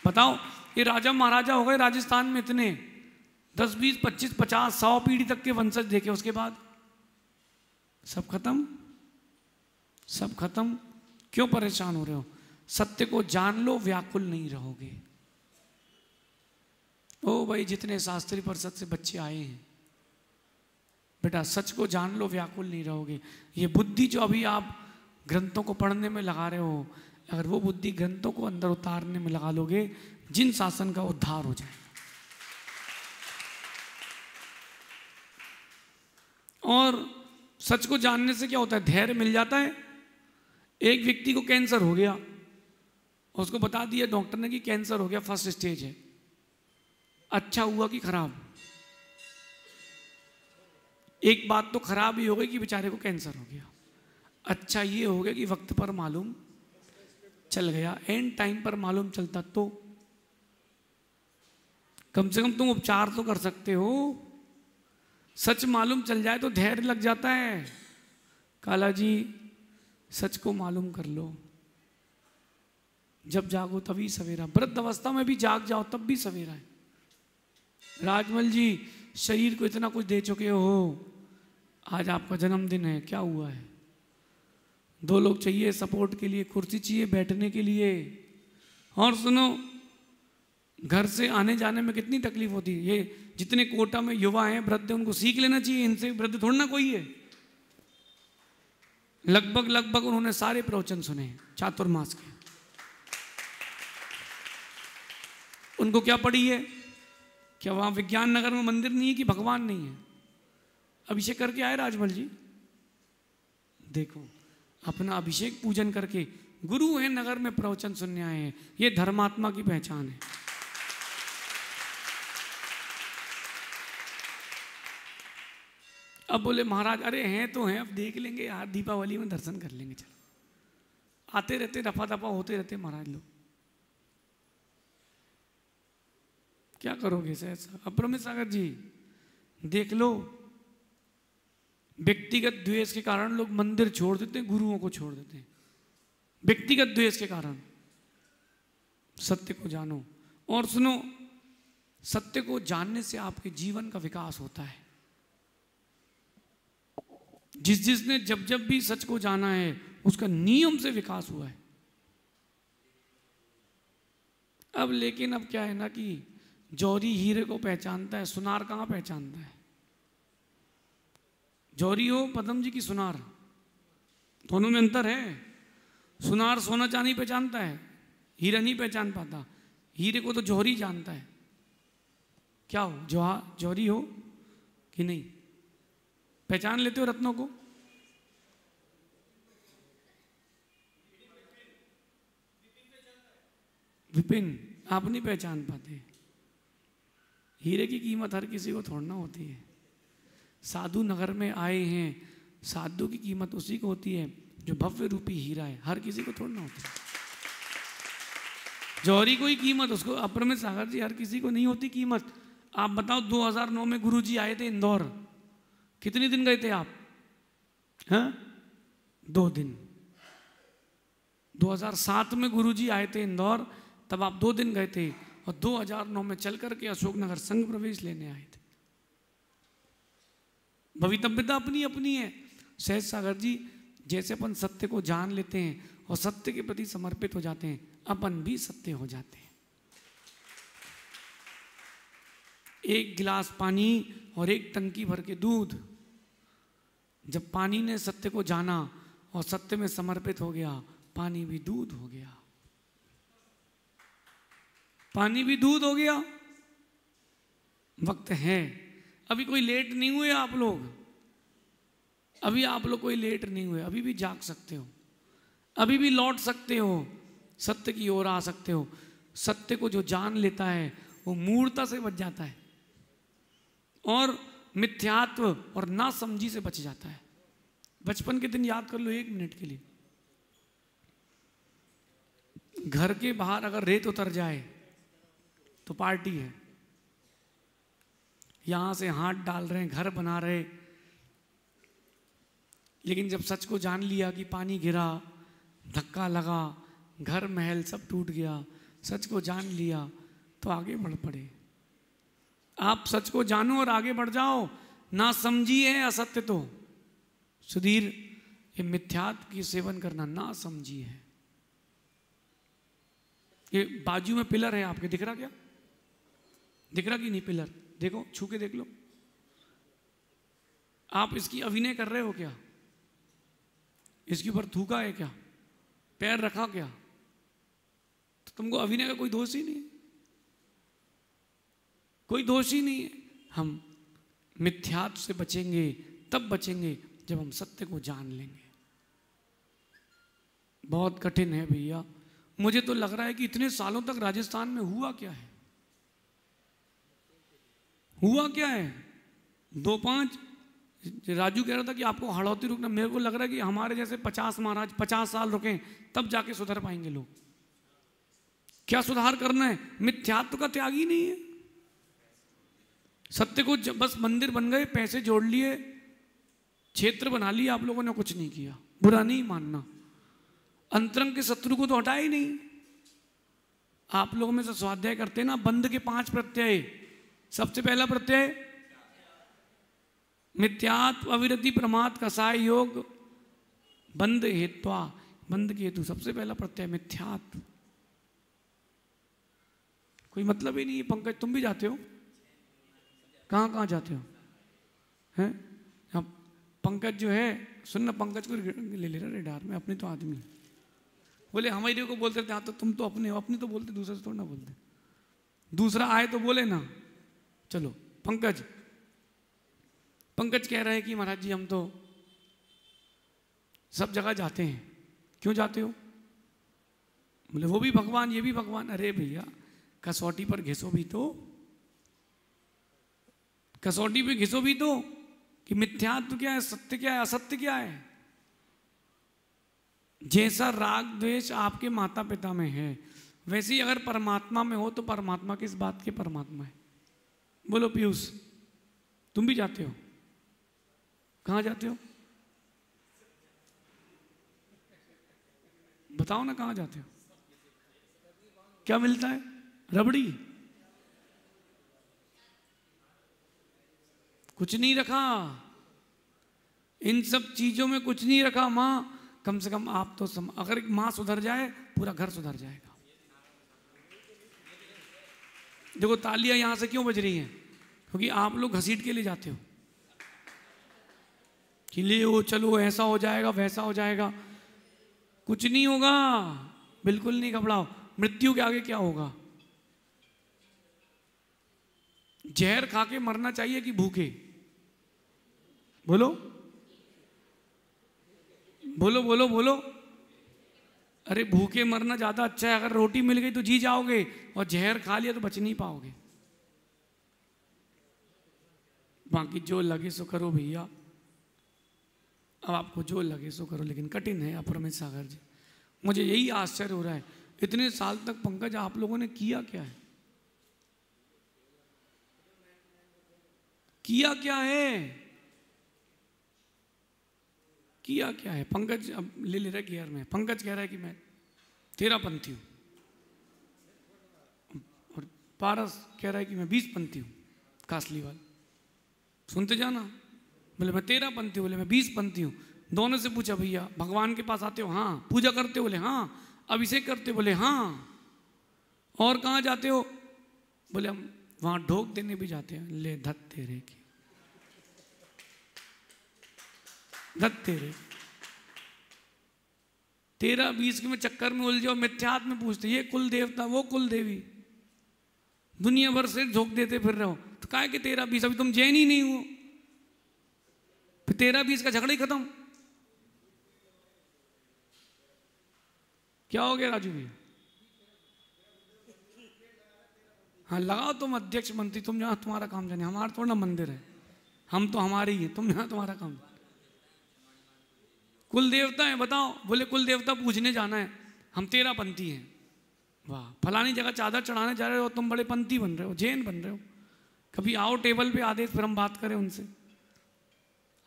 बताओ। ये राजा महाराजा हो गए राजस्थान में, इतने 10 20 25 50 100 पीढ़ी तक के वंशज देखे, उसके बाद सब खत्म, सब खत्म। क्यों परेशान हो रहे हो? सत्य को जान लो, व्याकुल नहीं रहोगे। ओ भाई, जितने शास्त्री परिषद से बच्चे आए हैं, बेटा सच को जान लो, व्याकुल नहीं रहोगे। ये बुद्धि जो अभी आप ग्रंथों को पढ़ने में लगा रहे हो, अगर वो बुद्धि ग्रंथों को अंदर उतारने में लगा लोगे, जिन शासन का उद्धार हो जाए। और सच को जानने से क्या होता है? धैर्य मिल जाता है। एक व्यक्ति को कैंसर हो गया, उसको बता दिया डॉक्टर ने कि कैंसर हो गया, फर्स्ट स्टेज है। अच्छा हुआ कि खराब? एक बात तो खराब ही हो गई कि बेचारे को कैंसर हो गया। अच्छा ये हो गया कि वक्त पर मालूम चल गया। एंड टाइम पर मालूम चलता तो कम से कम तुम उपचार तो कर सकते हो। सच मालूम चल जाए तो धैर्य लग जाता है। काला जी, सच को मालूम कर लो, जब जागो तभी सवेरा। वृद्ध अवस्था में भी जाग जाओ तब भी सवेरा है। राजमल जी, शरीर को इतना कुछ दे चुके हो, आज आपका जन्मदिन है, क्या हुआ है? 2 लोग चाहिए सपोर्ट के लिए, कुर्सी चाहिए बैठने के लिए। और सुनो, घर से आने जाने में कितनी तकलीफ होती है। ये जितने कोटा में युवा हैं वृद्ध, उनको सीख लेना चाहिए, इनसे वृद्ध थोड़ा ना कोई है। लगभग उन्होंने सारे प्रवचन सुने चातुर्मास के। उनको क्या पड़ी है? क्या वहां विज्ञान नगर में मंदिर नहीं है कि भगवान नहीं है? अभिषेक करके आए राजमल जी, देखो अपना अभिषेक पूजन करके गुरु हैं, नगर में प्रवचन सुनने आए हैं। ये धर्मात्मा की पहचान है। अब बोले महाराज, अरे हैं तो हैं, अब देख लेंगे यार, दीपावली में दर्शन कर लेंगे। चलो, आते रहते, दफा दफा होते रहते महाराज लोग, क्या करोगे ऐसा? अप्रमेय सागर जी देख लो, व्यक्तिगत द्वेष के कारण लोग मंदिर छोड़ देते हैं, गुरुओं को छोड़ देते हैं, व्यक्तिगत द्वेष के कारण। सत्य को जानो। और सुनो, सत्य को जानने से आपके जीवन का विकास होता है। जिसने जब जब भी सच को जाना है, उसका नियम से विकास हुआ है। अब लेकिन अब क्या है ना कि जौहरी हीरे को पहचानता है, सुनार कहाँ पहचानता है? जौहरी हो पदम जी की सुनार, दोनों में अंतर है। सुनार सोना चांदी पहचानता है, हीरा नहीं पहचान पाता। हीरे को तो जौहरी जानता है। क्या हो, जौहरी हो कि नहीं? पहचान लेते हो रत्नों को? विपिन आप नहीं पहचान पाते। हीरे की कीमत हर किसी को थोड़ना होती है। साधु नगर में आए हैं, साधु की कीमत उसी को होती है जो भव्य रूपी हीरा है, हर किसी को थोड़ना होती है। जौहरी को ही कीमत, उसको अप्रमेय सागर जी, हर किसी को नहीं होती कीमत। आप बताओ, 2009 में गुरुजी आए थे इंदौर, कितने दिन गए थे आप? हाँ, 2 दिन। 2007 में गुरुजी आए थे इंदौर, तब आप 2 दिन गए थे, और 2009 में चल करके अशोकनगर संघ प्रवेश लेने आए थे। भवितव्यता अपनी अपनी है। सहज सागर जी, जैसे अपन सत्य को जान लेते हैं और सत्य के प्रति समर्पित हो जाते हैं, अपन भी सत्य हो जाते हैं। एक गिलास पानी और एक टंकी भर के दूध, जब पानी ने सत्य को जाना और सत्य में समर्पित हो गया, पानी भी दूध हो गया। पानी भी दूध हो गया। वक्त है, अभी कोई लेट नहीं हुए आप लोग, अभी आप लोग कोई लेट नहीं हुए, अभी भी जाग सकते हो, अभी भी लौट सकते हो, सत्य की ओर आ सकते हो। सत्य को जो जान लेता है वो मूर्खता से बच जाता है और मिथ्यात्व और नासमझी से बच जाता है। बचपन के दिन याद कर लो 1 मिनट के लिए। घर के बाहर अगर रेत उतर जाए तो पार्टी है, यहां से हाथ डाल रहे हैं, घर बना रहे, लेकिन जब सच को जान लिया कि पानी गिरा, धक्का लगा, घर महल सब टूट गया, सच को जान लिया तो आगे बढ़ पड़े। आप सच को जानो और आगे बढ़ जाओ। ना समझी है असत्य तो सुधीर, ये मिथ्यात्व की सेवन करना ना समझी है। ये बाजू में पिलर है आपके, दिख रहा क्या? दिख रहा कि नहीं पिलर? देखो, छू के देख लो। आप इसकी अभिनय कर रहे हो क्या? इसके ऊपर थूका है क्या? पैर रखा क्या? तो तुमको अभिनय का कोई दोष ही नहीं, कोई दोष ही नहीं है। हम मिथ्यात्व से बचेंगे, तब बचेंगे जब हम सत्य को जान लेंगे। बहुत कठिन है भैया। मुझे तो लग रहा है कि इतने सालों तक राजस्थान में हुआ क्या है, हुआ क्या है? 2-5 राजू कह रहा था कि आपको हड़ौती रुकना, मेरे को लग रहा है कि हमारे जैसे 50 महाराज 50 साल रुके तब जाके सुधर पाएंगे लोग। क्या सुधार करना है? मिथ्यात्व का त्याग ही नहीं है। सत्य को बस मंदिर बन गए, पैसे जोड़ लिए, क्षेत्र बना लिया, आप लोगों ने कुछ नहीं किया। बुरा नहीं मानना, अंतरंग के शत्रु को तो हटाया ही नहीं। आप लोगों में से स्वाध्याय करते ना, बंद के 5 प्रत्यय। सबसे पहला प्रत्यय मिथ्यात्व, अविरति, प्रमाद, कसाय योग, बंद हेत्वा, बंद के हेतु सबसे पहला प्रत्यय मिथ्यात्व। कोई मतलब ही नहीं है। पंकज तुम भी जाते हो, कहाँ कहाँ जाते हो? हैं? पंकज जो है, सुनना, पंकज को ले ले रहा रेडार में, अपने तो आदमी। बोले हमारे को बोलते थे, तो तुम तो अपने हो, अपने तो बोलते, दूसरे से थोड़ा ना बोलते। दूसरा आए तो बोले ना। चलो पंकज, पंकज कह रहे हैं कि महाराज जी हम तो सब जगह जाते हैं। क्यों जाते हो? बोले वो भी भगवान, ये भी भगवान। अरे भैया, कसौटी पर घिसो भी तो, कसौटी पे घिसो भी तो कि मिथ्यात्व क्या है, सत्य क्या है, असत्य क्या है। जैसा राग द्वेष आपके माता पिता में है, वैसे ही अगर परमात्मा में हो तो परमात्मा किस बात के परमात्मा है? बोलो पीयूष, तुम भी जाते हो? कहाँ जाते हो? बताओ ना, कहाँ जाते हो? क्या मिलता है? रबड़ी? कुछ नहीं रखा, इन सब चीजों में कुछ नहीं रखा। माँ, कम से कम आप तो अगर माँ सुधर जाए पूरा घर सुधर जाएगा। देखो तालियां यहां से क्यों बज रही हैं? क्योंकि आप लोग घसीट के ले जाते हो कि ले वो, चलो ऐसा हो जाएगा, वैसा हो जाएगा। कुछ नहीं होगा, बिल्कुल नहीं घबराओ। मृत्यु के आगे क्या होगा? जहर खा के मरना चाहिए कि भूखे? बोलो बोलो बोलो बोलो। अरे भूखे मरना ज्यादा अच्छा है। अगर रोटी मिल गई तो जी जाओगे, और जहर खा लिया तो बच नहीं पाओगे। बाकी जो लगे सो करो भैया, अब आपको जो लगे सो करो, लेकिन कठिन है अपरमित सागर जी। मुझे यही आश्चर्य हो रहा है, इतने साल तक पंकज आप लोगों ने किया क्या है? किया क्या है? किया क्या है? पंकज अब ले रहा है गियर में। पंकज कह रहा है कि मैं तेरा पंथी हूं, और पारस कह रहा है कि मैं 20 पंथी हूं। कासलीवाल, सुनते जाना। बोले मैं 13 पंथी हूं, बोले मैं 20 पंथी हूं। दोनों से पूछा, भैया भगवान के पास आते हो? हाँ। पूजा करते हो? बोले हाँ। अभिषेक करते हो? बोले हाँ। और कहाँ जाते हो? बोले हम वहां ढोक देने भी जाते हैं। ले धत तेरे की, धत तेरे। 13-20 के में चक्कर में उलझो, मिथ्यात्व में पूछते, ये कुल देवता, वो कुल देवी। दुनिया भर से झोंक देते फिर रहे हो, तो काहे कि 13-20, अभी तुम जैन ही नहीं हो, फिर 13-20 का झगड़ा ही खत्म। क्या हो गया राजू भैया? हाँ लगाओ तुम अध्यक्ष मंत्री, तुम जहां तुम्हारा काम जाने, हमारा थोड़ा ना मंदिर है, हम तो हमारे ही है, तुम जहां तुम्हारा काम। कुल देवता है बताओ, बोले कुल देवता पूजने जाना है, हम 13 पंथी हैं। वाह, फलानी जगह चादर चढ़ाने जा रहे हो, तुम बड़े पंथी बन रहे हो, जैन बन रहे हो। कभी आओ टेबल पे आदेश, फिर हम बात करें उनसे।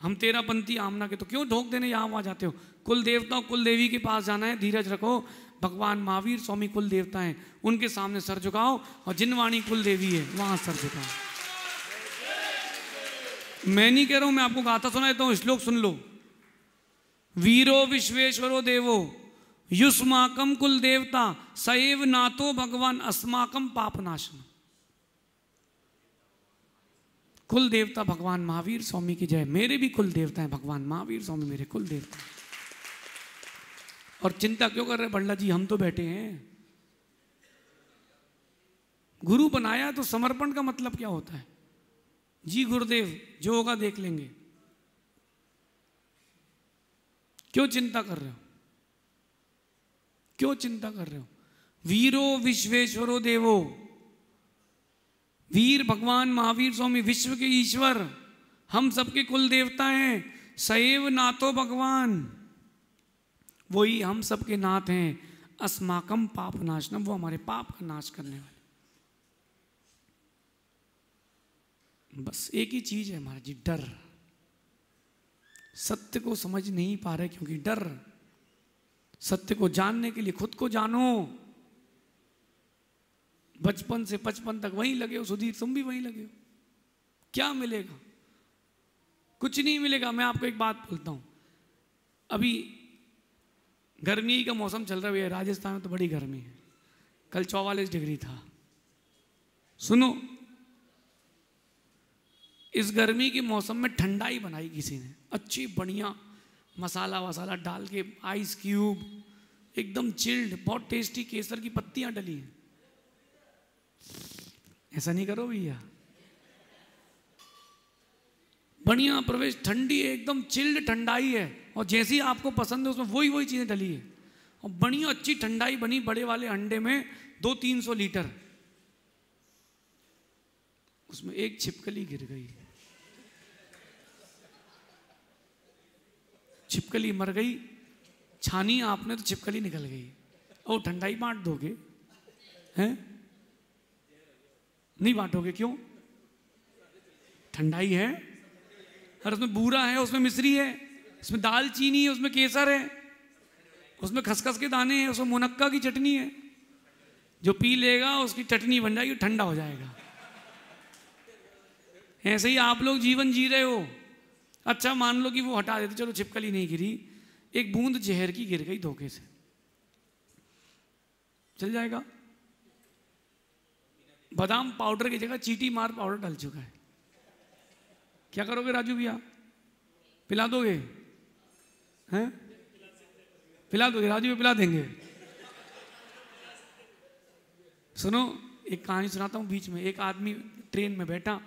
हम 13 पंथी आमना के, तो क्यों ढोक देने यहाँ वहाँ जाते हो? कुल देवता कुल देवी के पास जाना है, धीरज रखो। भगवान महावीर स्वामी कुल देवता हैं, उनके सामने सर झुकाओ, और जिनवाणी कुल देवी है वहां सर झुकाओ। मैं नहीं कह रहा हूं, मैं आपको गाथा सुना देता हूं, श्लोक सुन लो। वीरो विश्वेश्वरो देवो युष्माकम कुल देवता सएव नातो भगवान अस्माकम पापनाशन। कुल देवता भगवान महावीर स्वामी की जय। मेरे भी कुल देवता हैं भगवान महावीर स्वामी, मेरे कुल देवता। और चिंता क्यों कर रहे बल्ला जी, हम तो बैठे हैं। गुरु बनाया तो समर्पण का मतलब क्या होता है? जी गुरुदेव, जो होगा देख लेंगे। क्यों चिंता कर रहे हो? क्यों चिंता कर रहे हो? वीरो विश्वेश्वरो देवो, वीर भगवान महावीर स्वामी विश्व के ईश्वर, हम सबके कुल देवता हैं। सएव नातो भगवान, वही हम सबके नाथ हैं। अस्माकम पाप नाशनम, वो हमारे पाप का नाश करने वाले। बस एक ही चीज है हमारा जी, डर। सत्य को समझ नहीं पा रहे क्योंकि डर। सत्य को जानने के लिए खुद को जानो। बचपन से 55 तक वहीं लगे हो सुधीर, तुम भी वहीं लगे हो। क्या मिलेगा? कुछ नहीं मिलेगा। मैं आपको एक बात बोलता हूं, अभी गर्मी का मौसम चल रहा है, राजस्थान में तो बड़ी गर्मी है। कल 44 डिग्री था। सुनो, इस गर्मी के मौसम में ठंडाई बनाई किसी ने, अच्छी बढ़िया मसाला वसाला डाल के, आइस क्यूब, एकदम चिल्ड, बहुत टेस्टी केसर की पत्तियां डली हैं। ऐसा नहीं करो भैया, बढ़िया प्रवेश, ठंडी है एकदम, चिल्ड ठंडाई है। और जैसी आपको पसंद है उसमें वही वही चीजें डली है, और बढ़िया अच्छी ठंडाई बनी बड़े वाले अंडे में 200-300 लीटर। उसमें एक छिपकली गिर गई, छिपकली मर गई। छानी आपने तो छिपकली निकल गई, और ठंडाई बांट दोगे? हैं? नहीं बांटोगे, क्यों? ठंडाई है, और उसमें बूरा है, उसमें मिश्री है, उसमें दाल चीनी है, उसमें केसर है, उसमें खसखस के दाने हैं, उसमें मुनक्का की चटनी है। जो पी लेगा उसकी चटनी बन जाएगी, ठंडा हो जाएगा। ऐसे ही आप लोग जीवन जी रहे हो। अच्छा मान लो कि वो हटा देते, चलो छिपकली नहीं गिरी, एक बूंद जहर की गिर गई धोखे से, चल जाएगा? बादाम पाउडर की जगह चीटी मार पाउडर डल चुका है, क्या करोगे राजू भैया? पिला दोगे? हैं? पिला दोगे राजू भैया? पिला देंगे। सुनो, एक कहानी सुनाता हूँ बीच में। एक आदमी ट्रेन में बैठा,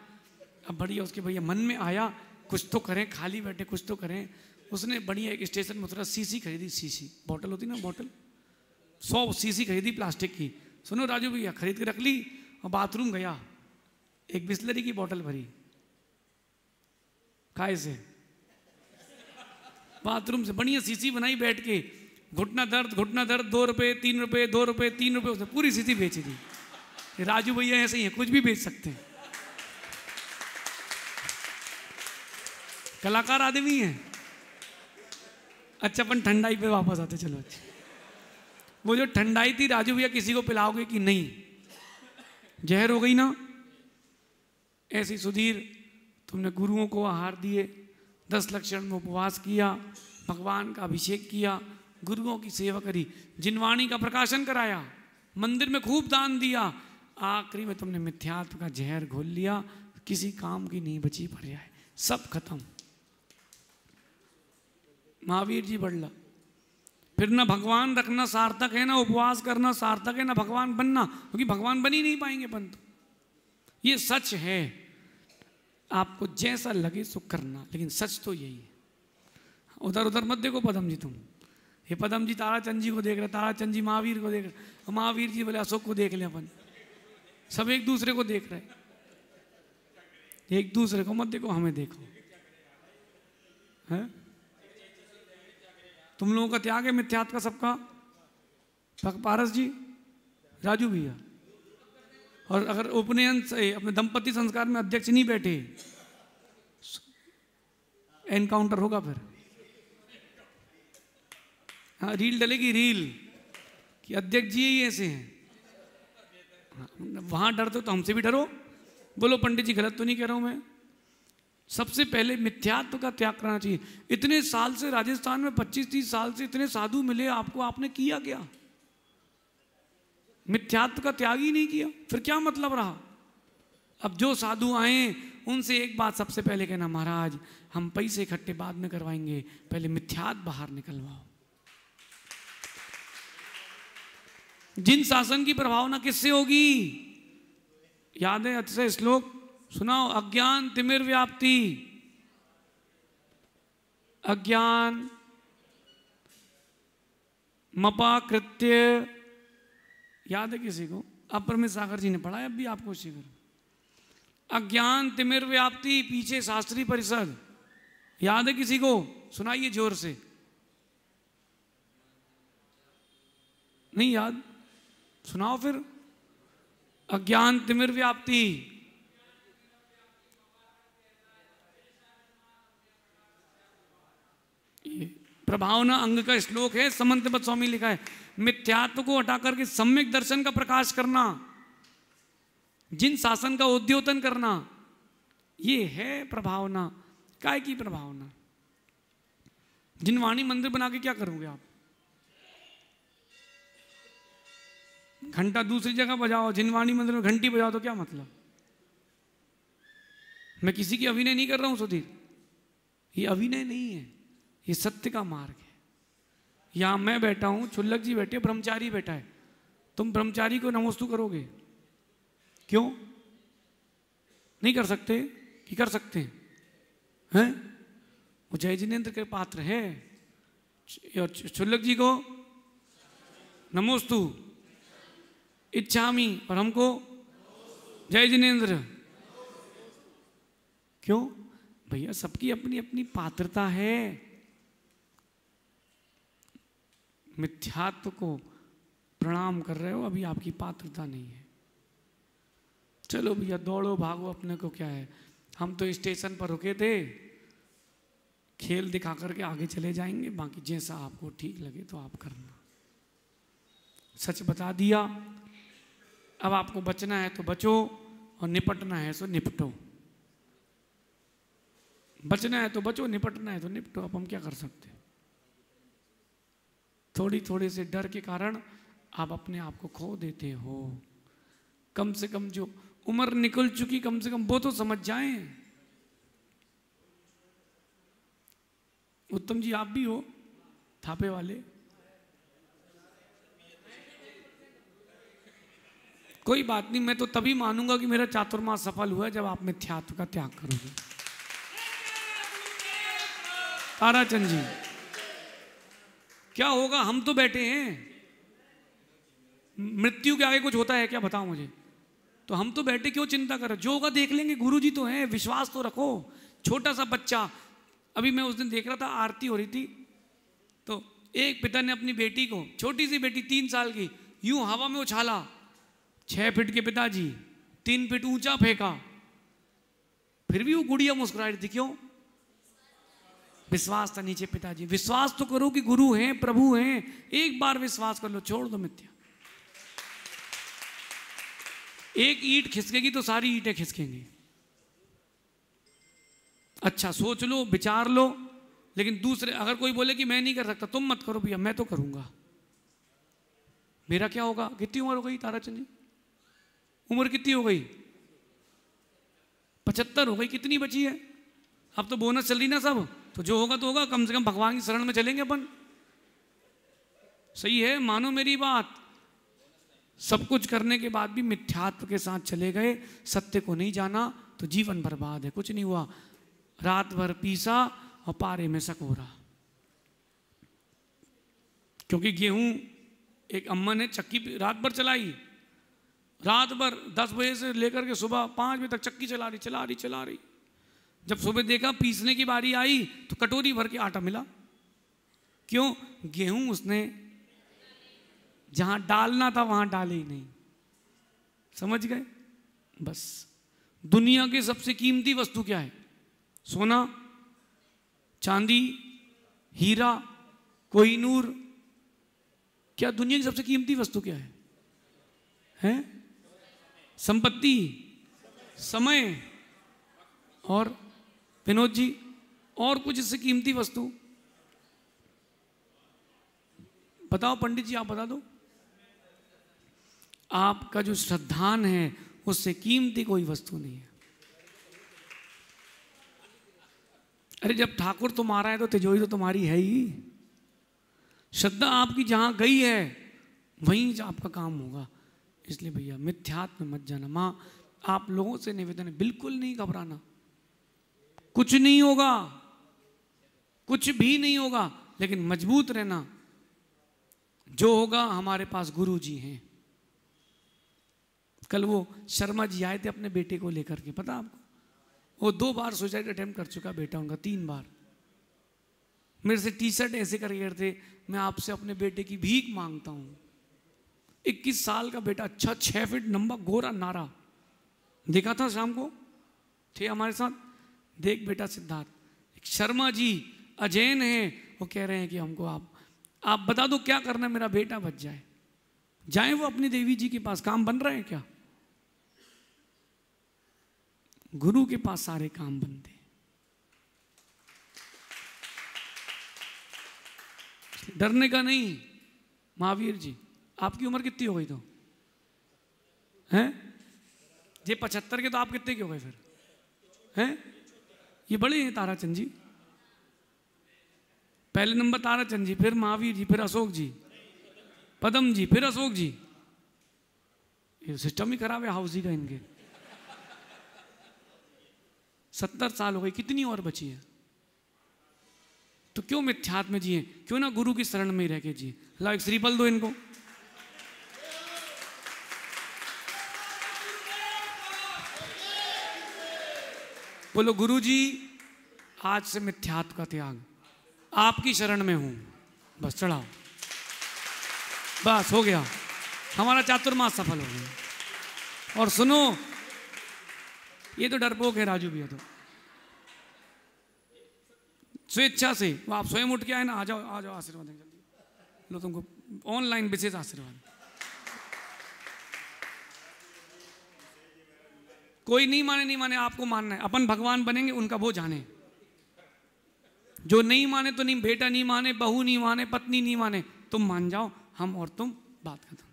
अब बढ़िया उसके भैया मन में आया कुछ तो करें, खाली बैठे कुछ तो करें। उसने बढ़िया एक स्टेशन में उतरा, सीसी खरीदी, सीसी बोतल होती ना, बोतल 100 सीसी खरीदी प्लास्टिक की। सुनो राजू भैया, खरीद के रख ली, और बाथरूम गया, एक बिस्लरी की बोतल भरी। काय से? बाथरूम से बढ़िया सीसी बनाई बैठ के, घुटना दर्द 2 रुपए 3 रुपए 2 रुपए 3 रुपए, उसने पूरी सीसी बेच दी। राजू भैया ऐसे ही है, कुछ भी बेच सकते हैं, कलाकार आदमी है। अच्छा अपन ठंडाई पे वापस आते, चलो। अच्छा वो जो ठंडाई थी राजू भैया, किसी को पिलाओगे कि नहीं? जहर हो गई ना। ऐसी सुधीर, तुमने गुरुओं को आहार दिए, 10 लक्षण में उपवास किया, भगवान का अभिषेक किया, गुरुओं की सेवा करी, जिनवाणी का प्रकाशन कराया, मंदिर में खूब दान दिया, आखिरी में तुमने मिथ्यात्व का जहर घोल लिया, किसी काम की नहीं बची पर्याय, सब खत्म। महावीर जी बढ़ला, फिर ना भगवान रखना सार्थक है, ना उपवास करना सार्थक है, ना भगवान बनना, क्योंकि भगवान बन ही नहीं पाएंगे। पंत ये सच है, आपको जैसा लगे सो करना, लेकिन सच तो यही है। उधर उधर मत देखो पदम जी, तुम ये पदम जी ताराचंद जी को देख रहे, ताराचंद जी महावीर को देख रहे, महावीर जी बोले अशोक को देख ले, अपन सब एक दूसरे को देख रहे। एक दूसरे को मत देखो, हमें देखो। है तुम लोगों का त्याग है मिथ्यात्व का सबका, पारस जी, राजू भैया। और अगर उपनयन से अपने दंपति संस्कार में अध्यक्ष नहीं बैठे, एनकाउंटर होगा फिर। हाँ, रील डलेगी, रील कि अध्यक्ष जी ही ऐसे हैं। वहां डरते हो तो हमसे भी डरो। बोलो पंडित जी गलत तो नहीं कह रहा हूं मैं। सबसे पहले मिथ्यात्व का त्याग करना चाहिए। इतने साल से राजस्थान में 25-30 साल से इतने साधु मिले आपको, आपने किया क्या? मिथ्यात्व का त्याग ही नहीं किया, फिर क्या मतलब रहा? अब जो साधु आए उनसे एक बात सबसे पहले कहना, महाराज हम पैसे इकट्ठे बाद में करवाएंगे, पहले मिथ्यात्व बाहर निकलवाओ। जिन शासन की प्रभावना किससे होगी? याद है अच्छे श्लोक सुनाओ। अज्ञान तिमिर व्याप्ति, अज्ञान मपाकृत्य, याद है किसी को? अपर सागर जी ने पढ़ा, अब भी आपको शिविर। अज्ञान तिमिर व्याप्ति, पीछे शास्त्री परिषद, याद है किसी को? सुनाइए जोर से। नहीं याद? सुनाओ फिर। अज्ञान तिमिर व्याप्ति, प्रभावना अंग का श्लोक है, समन्वयपद स्वामी लिखा है। मिथ्यात्व को हटा करके सम्यक दर्शन का प्रकाश करना, जिन शासन का उद्योतन करना, ये है प्रभावना। काय की प्रभावना? जिनवाणी मंदिर बना के क्या करोगे आप? घंटा दूसरी जगह बजाओ, जिनवाणी मंदिर में घंटी बजाओ तो क्या मतलब? मैं किसी की अभिनय नहीं कर रहा हूं सुधीर, ये अभिनय नहीं है, ये सत्य का मार्ग है। यहां मैं बैठा हूं, छुल्लक जी बैठे, ब्रह्मचारी बैठा है, तुम ब्रह्मचारी को नमोस्तु करोगे? क्यों नहीं कर सकते? कि कर सकते हैं? वो जय जिनेन्द्र के पात्र है। छुल्लक जी को नमोस्तु इच्छामी, और हमको जय जिनेन्द्र। क्यों भैया? सबकी अपनी अपनी पात्रता है। मिथ्यात्व को प्रणाम कर रहे हो, अभी आपकी पात्रता नहीं है। चलो भैया दौड़ो भागो, अपने को क्या है? हम तो स्टेशन पर रुके थे, खेल दिखा करके आगे चले जाएंगे, बाकी जैसा आपको ठीक लगे तो आप करना। सच बता दिया, अब आपको बचना है तो बचो, और निपटना है तो निपटो। बचना है तो बचो, निपटना है तो निपटो। अब हम क्या कर सकते? थोड़ी से डर के कारण आप अपने आप को खो देते हो। कम से कम जो उम्र निकल चुकी, कम से कम वो तो समझ जाएं। उत्तम जी आप भी हो थापे वाले, कोई बात नहीं, मैं तो तभी मानूंगा कि मेरा चातुर्मास सफल हुआ जब आप मिथ्यात्व का त्याग करोगे। ताराचंद जी क्या होगा? हम तो बैठे हैं, मृत्यु के आगे कुछ होता है क्या? बताओ मुझे। तो हम तो बैठे, क्यों चिंता कर रहे? जो होगा देख लेंगे, गुरुजी तो हैं, विश्वास तो रखो। छोटा सा बच्चा, अभी मैं उस दिन देख रहा था, आरती हो रही थी, तो एक पिता ने अपनी बेटी को, छोटी सी बेटी 3 साल की, यूं हवा में उछाला, 6 फीट के पिताजी 3 फीट ऊंचा फेंका, फिर भी वो गुड़िया मुस्कुरा रही थी। क्यों? विश्वास था नीचे पिताजी। विश्वास तो करो कि गुरु हैं, प्रभु हैं, एक बार विश्वास कर लो, छोड़ दो मिथ्या। एक ईंट खिसकेगी तो सारी ईंटें खिसकेंगी। अच्छा सोच लो, विचार लो, लेकिन दूसरे अगर कोई बोले कि मैं नहीं कर सकता, तुम मत करो भैया, मैं तो करूंगा। मेरा क्या होगा? कितनी उम्र हो गई ताराचंद जी? उम्र कितनी हो गई? 75 हो गई। कितनी बची है? अब तो बोनस चल रही ना सब, तो जो होगा तो होगा, कम से कम भगवान की शरण में चलेंगे अपन। सही है, मानो मेरी बात। सब कुछ करने के बाद भी मिथ्यात्व के साथ चले गए, सत्य को नहीं जाना तो जीवन बर्बाद है, कुछ नहीं हुआ। रात भर पीसा और पारे में सकोरा। क्योंकि गेहूं एक अम्मा ने चक्की रात भर चलाई, रात भर 10 बजे से लेकर के सुबह 5 बजे तक चक्की चला रही। जब सुबह देखा पीसने की बारी आई तो कटोरी भर के आटा मिला। क्यों? गेहूं उसने जहां डालना था वहां डाले ही नहीं। समझ गए? बस दुनिया की सबसे कीमती वस्तु क्या है? सोना, चांदी, हीरा, कोहिनूर। क्या दुनिया की सबसे कीमती वस्तु क्या है? हैं? संपत्ति, समय और विनोद जी और कुछ इससे कीमती वस्तु बताओ। पंडित जी आप बता दो। आपका जो श्रद्धान है उससे कीमती कोई वस्तु नहीं है। अरे जब ठाकुर तुम्हारा है तो तिजोरी तो तुम्हारी है ही। श्रद्धा आपकी जहां गई है वहीं आपका काम होगा। इसलिए भैया मिथ्यात्व में मत जाना। मां आप लोगों से निवेदन है, बिल्कुल नहीं घबराना। कुछ नहीं होगा, कुछ भी नहीं होगा, लेकिन मजबूत रहना। जो होगा हमारे पास गुरु जी हैं। कल वो शर्मा जी आए थे अपने बेटे को लेकर के, पता आपको? वो 2 बार सुसाइड अटेम्प्ट कर चुका बेटा उनका, 3 बार। मेरे से टी-शर्ट ऐसे कर गए थे, मैं आपसे अपने बेटे की भीख मांगता हूं। 21 साल का बेटा, अच्छा 6 फीट लंबा, गोरा नारा। देखा था शाम को, थे हमारे साथ। देख बेटा सिद्धार्थ, एक शर्मा जी अजैन है, वो कह रहे हैं कि हमको आप बता दो क्या करना है, मेरा बेटा बच जाए। जाएं वो अपनी देवी जी के पास, काम बन रहे हैं क्या? गुरु के पास सारे काम बनते हैं। डरने का नहीं। महावीर जी आपकी उम्र कितनी हो गई तो हैं? ये 75 के, तो आप कितने के हो गए फिर हैं? ये बड़े हैं ताराचंद जी। पहले नंबर ताराचंद जी, फिर महावीर जी, फिर अशोक जी, पदम जी, फिर अशोक जी। ये सिस्टम ही खराब है हाउस जी का इनके। 70 साल हो गई, कितनी और बची है? तो क्यों मिथ्यात्व में जिए? क्यों ना गुरु की शरण में ही रह के जिए? ला एक श्रीफल दो इनको। बोलो गुरु जी आज से मिथ्यात्व का त्याग, आपकी शरण में हूं। बस चढ़ाओ, बस हो गया, हमारा चातुर्मास सफल हो गया। और सुनो, ये तो डरपोक है राजू भैया, तो स्वेच्छा से वो आप स्वयं उठ के आए ना, आ जाओ आशीर्वाद देंगे जल्दी। लो तुमको ऑनलाइन विशेष आशीर्वाद। कोई नहीं माने, आपको मानना है। अपन भगवान बनेंगे, उनका वो जाने। जो नहीं माने तो नहीं, बेटा नहीं माने, बहू नहीं माने, पत्नी नहीं माने, तुम मान जाओ, हम और तुम बात खत्म।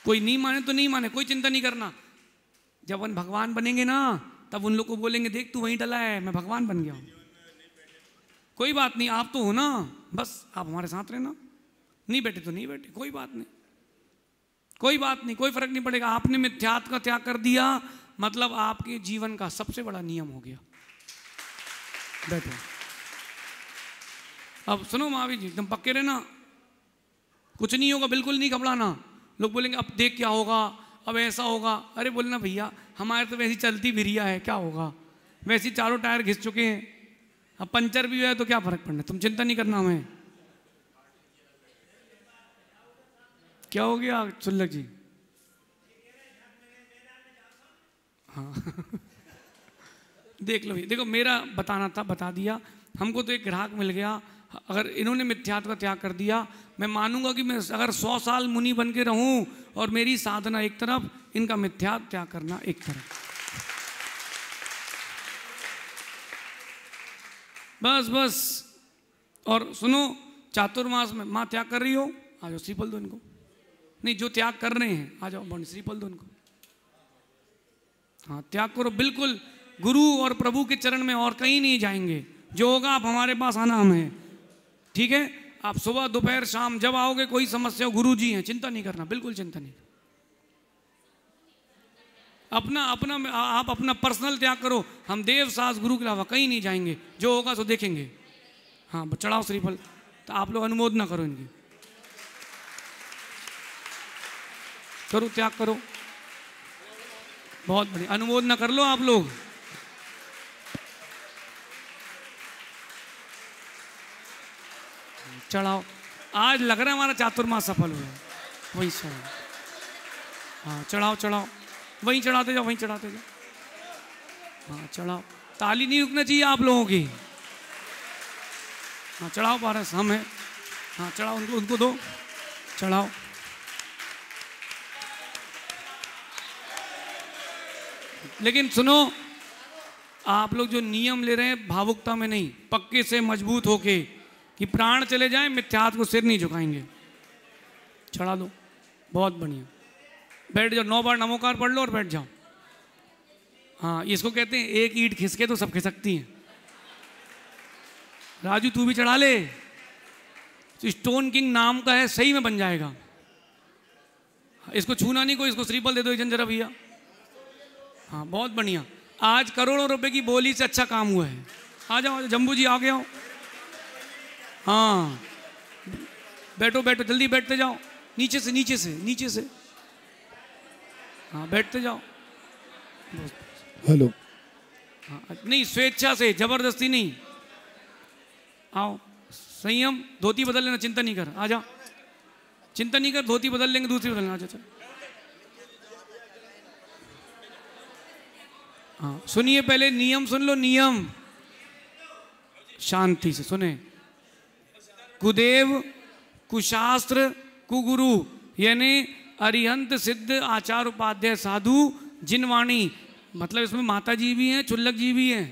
कोई नहीं माने तो नहीं माने, कोई चिंता नहीं करना। जब अपन भगवान बनेंगे ना, तब उन लोग को बोलेंगे देख तू वहीं डला है, मैं भगवान बन गया हूं। कोई बात नहीं, आप तो हो ना, बस आप हमारे साथ रहना। नहीं बैठे तो नहीं बैठे, कोई बात नहीं, कोई बात नहीं, कोई फर्क नहीं पड़ेगा। आपने मिथ्यात्व का त्याग कर दिया, मतलब आपके जीवन का सबसे बड़ा नियम हो गया। बैठो। अब सुनो महावीर जी, एकदम पक्के रहना, कुछ नहीं होगा, बिल्कुल नहीं घबराना। लोग बोलेंगे अब देख क्या होगा, अब ऐसा होगा। अरे बोलना भैया हमारे तो वैसी चलती बिरिया है, क्या होगा, वैसी चारों टायर घिस चुके हैं, अब पंचर भी हुआ है तो क्या फर्क पड़ना, तुम चिंता नहीं करना हमें। क्या हो गया चुल्लक जी? हाँ देख लो, देखो मेरा बताना था, बता दिया। हमको तो एक ग्राहक मिल गया। अगर इन्होंने मिथ्यात्व का त्याग कर दिया, मैं मानूंगा कि मैं अगर 100 साल मुनि बन के रहूं और मेरी साधना एक तरफ, इनका मिथ्यात्व त्याग करना एक तरफ। बस बस। और सुनो, चातुर्मास में माँ त्याग कर रही हो, आ जाओ श्रीफल दो इनको। नहीं, जो त्याग कर रहे हैं आ जाओ, श्रीफल दो उनको। हाँ त्याग करो, बिल्कुल गुरु और प्रभु के चरण में, और कहीं नहीं जाएंगे। जो होगा आप हमारे पास आना, हमें ठीक है। आप सुबह दोपहर शाम जब आओगे, कोई समस्या हो, गुरु जी हैं, चिंता नहीं करना, बिल्कुल चिंता नहीं। अपना अपना आप अपना पर्सनल त्याग करो। हम देव सास गुरु के अलावा कहीं नहीं जाएंगे, जो होगा सो देखेंगे। हाँ चढ़ाओ श्रीफल। तो आप लोग अनुमोदना करो इनकी, करो त्याग करो, बहुत बढ़िया, अनुमोदना कर लो आप लोग। चढ़ाओ, आज लग रहा है हमारा चातुर्मास सफल हुआ। वहीं से हाँ चढ़ाओ चढ़ाओ, वहीं चढ़ाते जाओ, वहीं चढ़ाते जाओ। हाँ चढ़ाओ, ताली नहीं रुकना चाहिए आप लोगों की। हाँ चढ़ाओ, पारस हम हैं। हाँ चढ़ाओ, उनको उनको दो, चढ़ाओ। लेकिन सुनो, आप लोग जो नियम ले रहे हैं भावुकता में नहीं, पक्के से मजबूत होके, कि प्राण चले जाएं मिथ्यात्व को सिर नहीं झुकाएंगे। चढ़ा दो, बहुत बढ़िया। बैठ जाओ, 9 बार नमोकार पढ़ लो और बैठ जाओ। हाँ इसको कहते हैं एक ईंट खिसके तो सब खिसकती हैं। राजू तू भी चढ़ा ले, तो स्टोन किंग नाम का है, सही में बन जाएगा। इसको छूना नहीं कोई, इसको श्रीफल दे दो एक जन जरा भैया। हाँ बहुत बढ़िया, आज करोड़ों रुपए की बोली से अच्छा काम हुआ है। आ जाओ जम्बू जी, आ गए हो। हाँ बैठो बैठो, जल्दी बैठते जाओ, नीचे से नीचे से नीचे से। हाँ बैठते जाओ। हेलो। हाँ नहीं, स्वेच्छा से, जबरदस्ती नहीं। आओ, संयम, धोती बदल लेना, चिंता नहीं कर, आ जा, चिंता नहीं कर, धोती बदल लेंगे, दूसरी बदलना, आ जा चल। हाँ सुनिए, पहले नियम सुन लो, नियम शांति से सुने। कुदेव, कुशास्त्र, कुगुरु, यानी अरिहंत सिद्ध आचार उपाध्याय साधु जिनवाणी, मतलब इसमें माता जी भी हैं, चुल्लक जी भी हैं,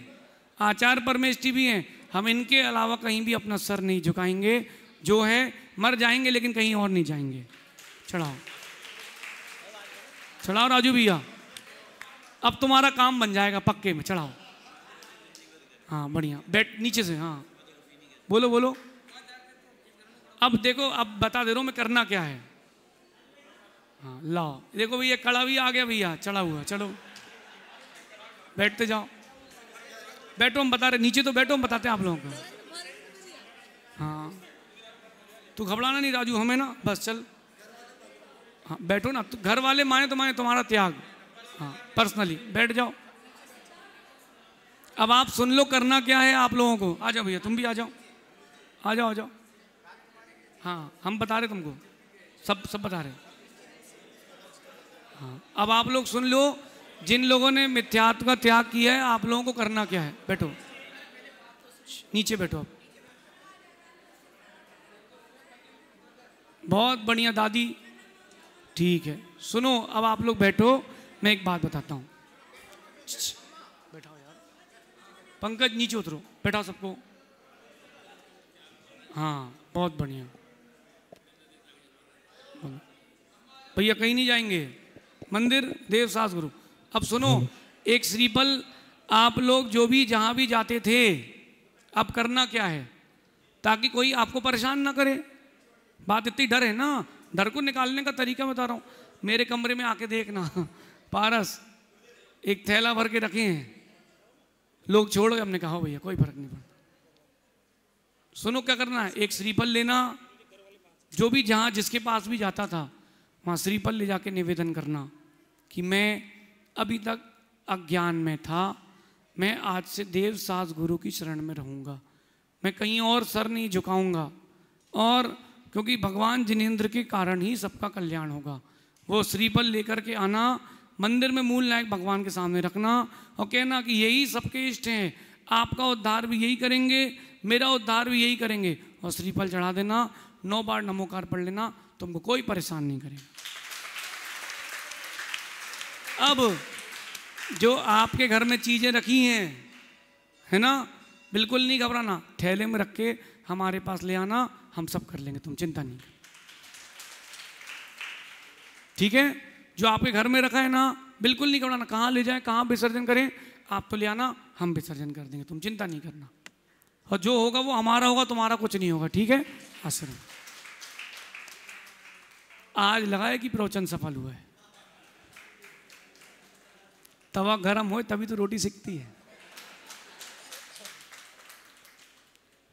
आचार परमेष्ठी भी हैं। हम इनके अलावा कहीं भी अपना सर नहीं झुकाएंगे। जो है मर जाएंगे लेकिन कहीं और नहीं जाएंगे। चढ़ाओ चढ़ाओ राजू भैया, अब तुम्हारा काम बन जाएगा पक्के में। चढ़ाओ। हाँ बढ़िया, बैठ नीचे से। हाँ बोलो बोलो। अब देखो, अब बता दे रहा हूँ मैं करना क्या है। हाँ लाओ, देखो भैया कड़ा भी आ गया भैया, चढ़ा हुआ। चलो बैठते जाओ, बैठो, हम बता रहे, नीचे तो बैठो, हम बताते हैं आप लोगों को। हाँ तू घबराना नहीं राजू, हमें ना बस चल। हाँ बैठो ना, तो घर वाले माने तो माने, तुम्हारा त्याग। हाँ पर्सनली बैठ जाओ। अब आप सुन लो करना क्या है आप लोगों को। आ जाओ भैया, तुम भी आ जाओ, आ जाओ आ जाओ। हाँ हम बता रहे तुमको, सब बता रहे। हाँ अब आप लोग सुन लो, जिन लोगों ने मिथ्यात्व का त्याग किया है, आप लोगों को करना क्या है। बैठो, नीचे बैठो आप। बहुत बढ़िया दादी, ठीक है। सुनो, अब आप लोग बैठो, मैं एक बात बताता हूँ। बैठाओ यार, पंकज नीचे उतरो, बैठाओ सबको। हाँ बहुत बढ़िया भैया, कहीं नहीं जाएंगे, मंदिर देव सास गुरु। अब सुनो, एक श्रीफल आप लोग जो भी जहां भी जाते थे, अब करना क्या है, ताकि कोई आपको परेशान ना करे। बात इतनी डर है ना, डर को निकालने का तरीका बता रहा हूं। मेरे कमरे में आके देखना, पारस एक थैला भर के रखे हैं, लोग छोड़ो। हमने कहा भैया कोई फर्क नहीं पड़ता। सुनो क्या करना है, एक श्रीफल लेना, जो भी जहां जिसके पास भी जाता था वहां श्रीफल ले जाके निवेदन करना कि मैं अभी तक अज्ञान में था, मैं आज से देव सास गुरु की शरण में रहूंगा, मैं कहीं और सर नहीं झुकाऊंगा, और क्योंकि भगवान जिनेंद्र के कारण ही सबका कल्याण होगा। वो श्रीफल लेकर के आना, मंदिर में मूल नायक भगवान के सामने रखना और कहना कि यही सबके इष्ट हैं, आपका उद्धार भी यही करेंगे, मेरा उद्धार भी यही करेंगे, और श्रीफल चढ़ा देना। 9 बार नमोकार पढ़ लेना, तुमको कोई परेशान नहीं करेगा। अब जो आपके घर में चीजें रखी हैं, है ना, बिल्कुल नहीं घबराना, थैले में रख के हमारे पास ले आना, हम सब कर लेंगे, तुम चिंता नहीं। ठीक है, जो आपके घर में रखा है ना, बिल्कुल नहीं घबराना, कहाँ ले जाए, कहाँ विसर्जन करें, आप तो ले आना, हम विसर्जन कर देंगे, तुम चिंता नहीं करना। और जो होगा वो हमारा होगा, तुम्हारा कुछ नहीं होगा, ठीक है। आश्रम आज लगाए कि प्रवचन सफल हुआ है। तवा गरम हो तभी तो रोटी सिकती है,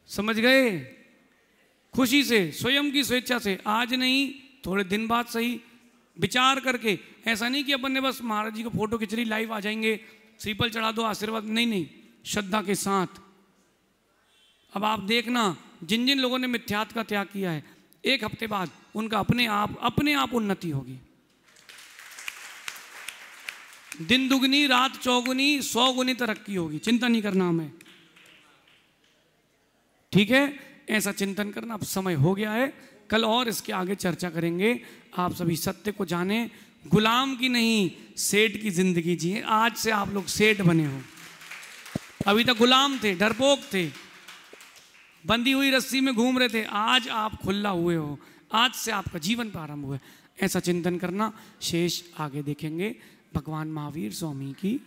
समझ गए। खुशी से, स्वयं की स्वेच्छा से, आज नहीं थोड़े दिन बाद सही, विचार करके। ऐसा नहीं कि अपन ने बस महाराज जी को फोटो खिंच रही, लाइव आ जाएंगे, श्रीफल चढ़ा दो, आशीर्वाद, नहीं नहीं, श्रद्धा के साथ। अब आप देखना, जिन जिन लोगों ने मिथ्यात्व का त्याग किया है, एक हफ्ते बाद उनका अपने आप उन्नति होगी। दिन दुगनी रात चौगुनी 100 गुनी तरक्की होगी। चिंता नहीं करना हमें, ठीक है। ऐसा चिंतन करना। अब समय हो गया है, कल और इसके आगे चर्चा करेंगे। आप सभी सत्य को जाने, गुलाम की नहीं सेठ की जिंदगी जिए। आज से आप लोग सेठ बने हो। अभी तक गुलाम थे, डरपोक थे, बंधी हुई रस्सी में घूम रहे थे, आज आप खुला हुए हो। आज से आपका जीवन प्रारंभ हुआ है। ऐसा चिंतन करना। शेष आगे देखेंगे। भगवान महावीर स्वामी की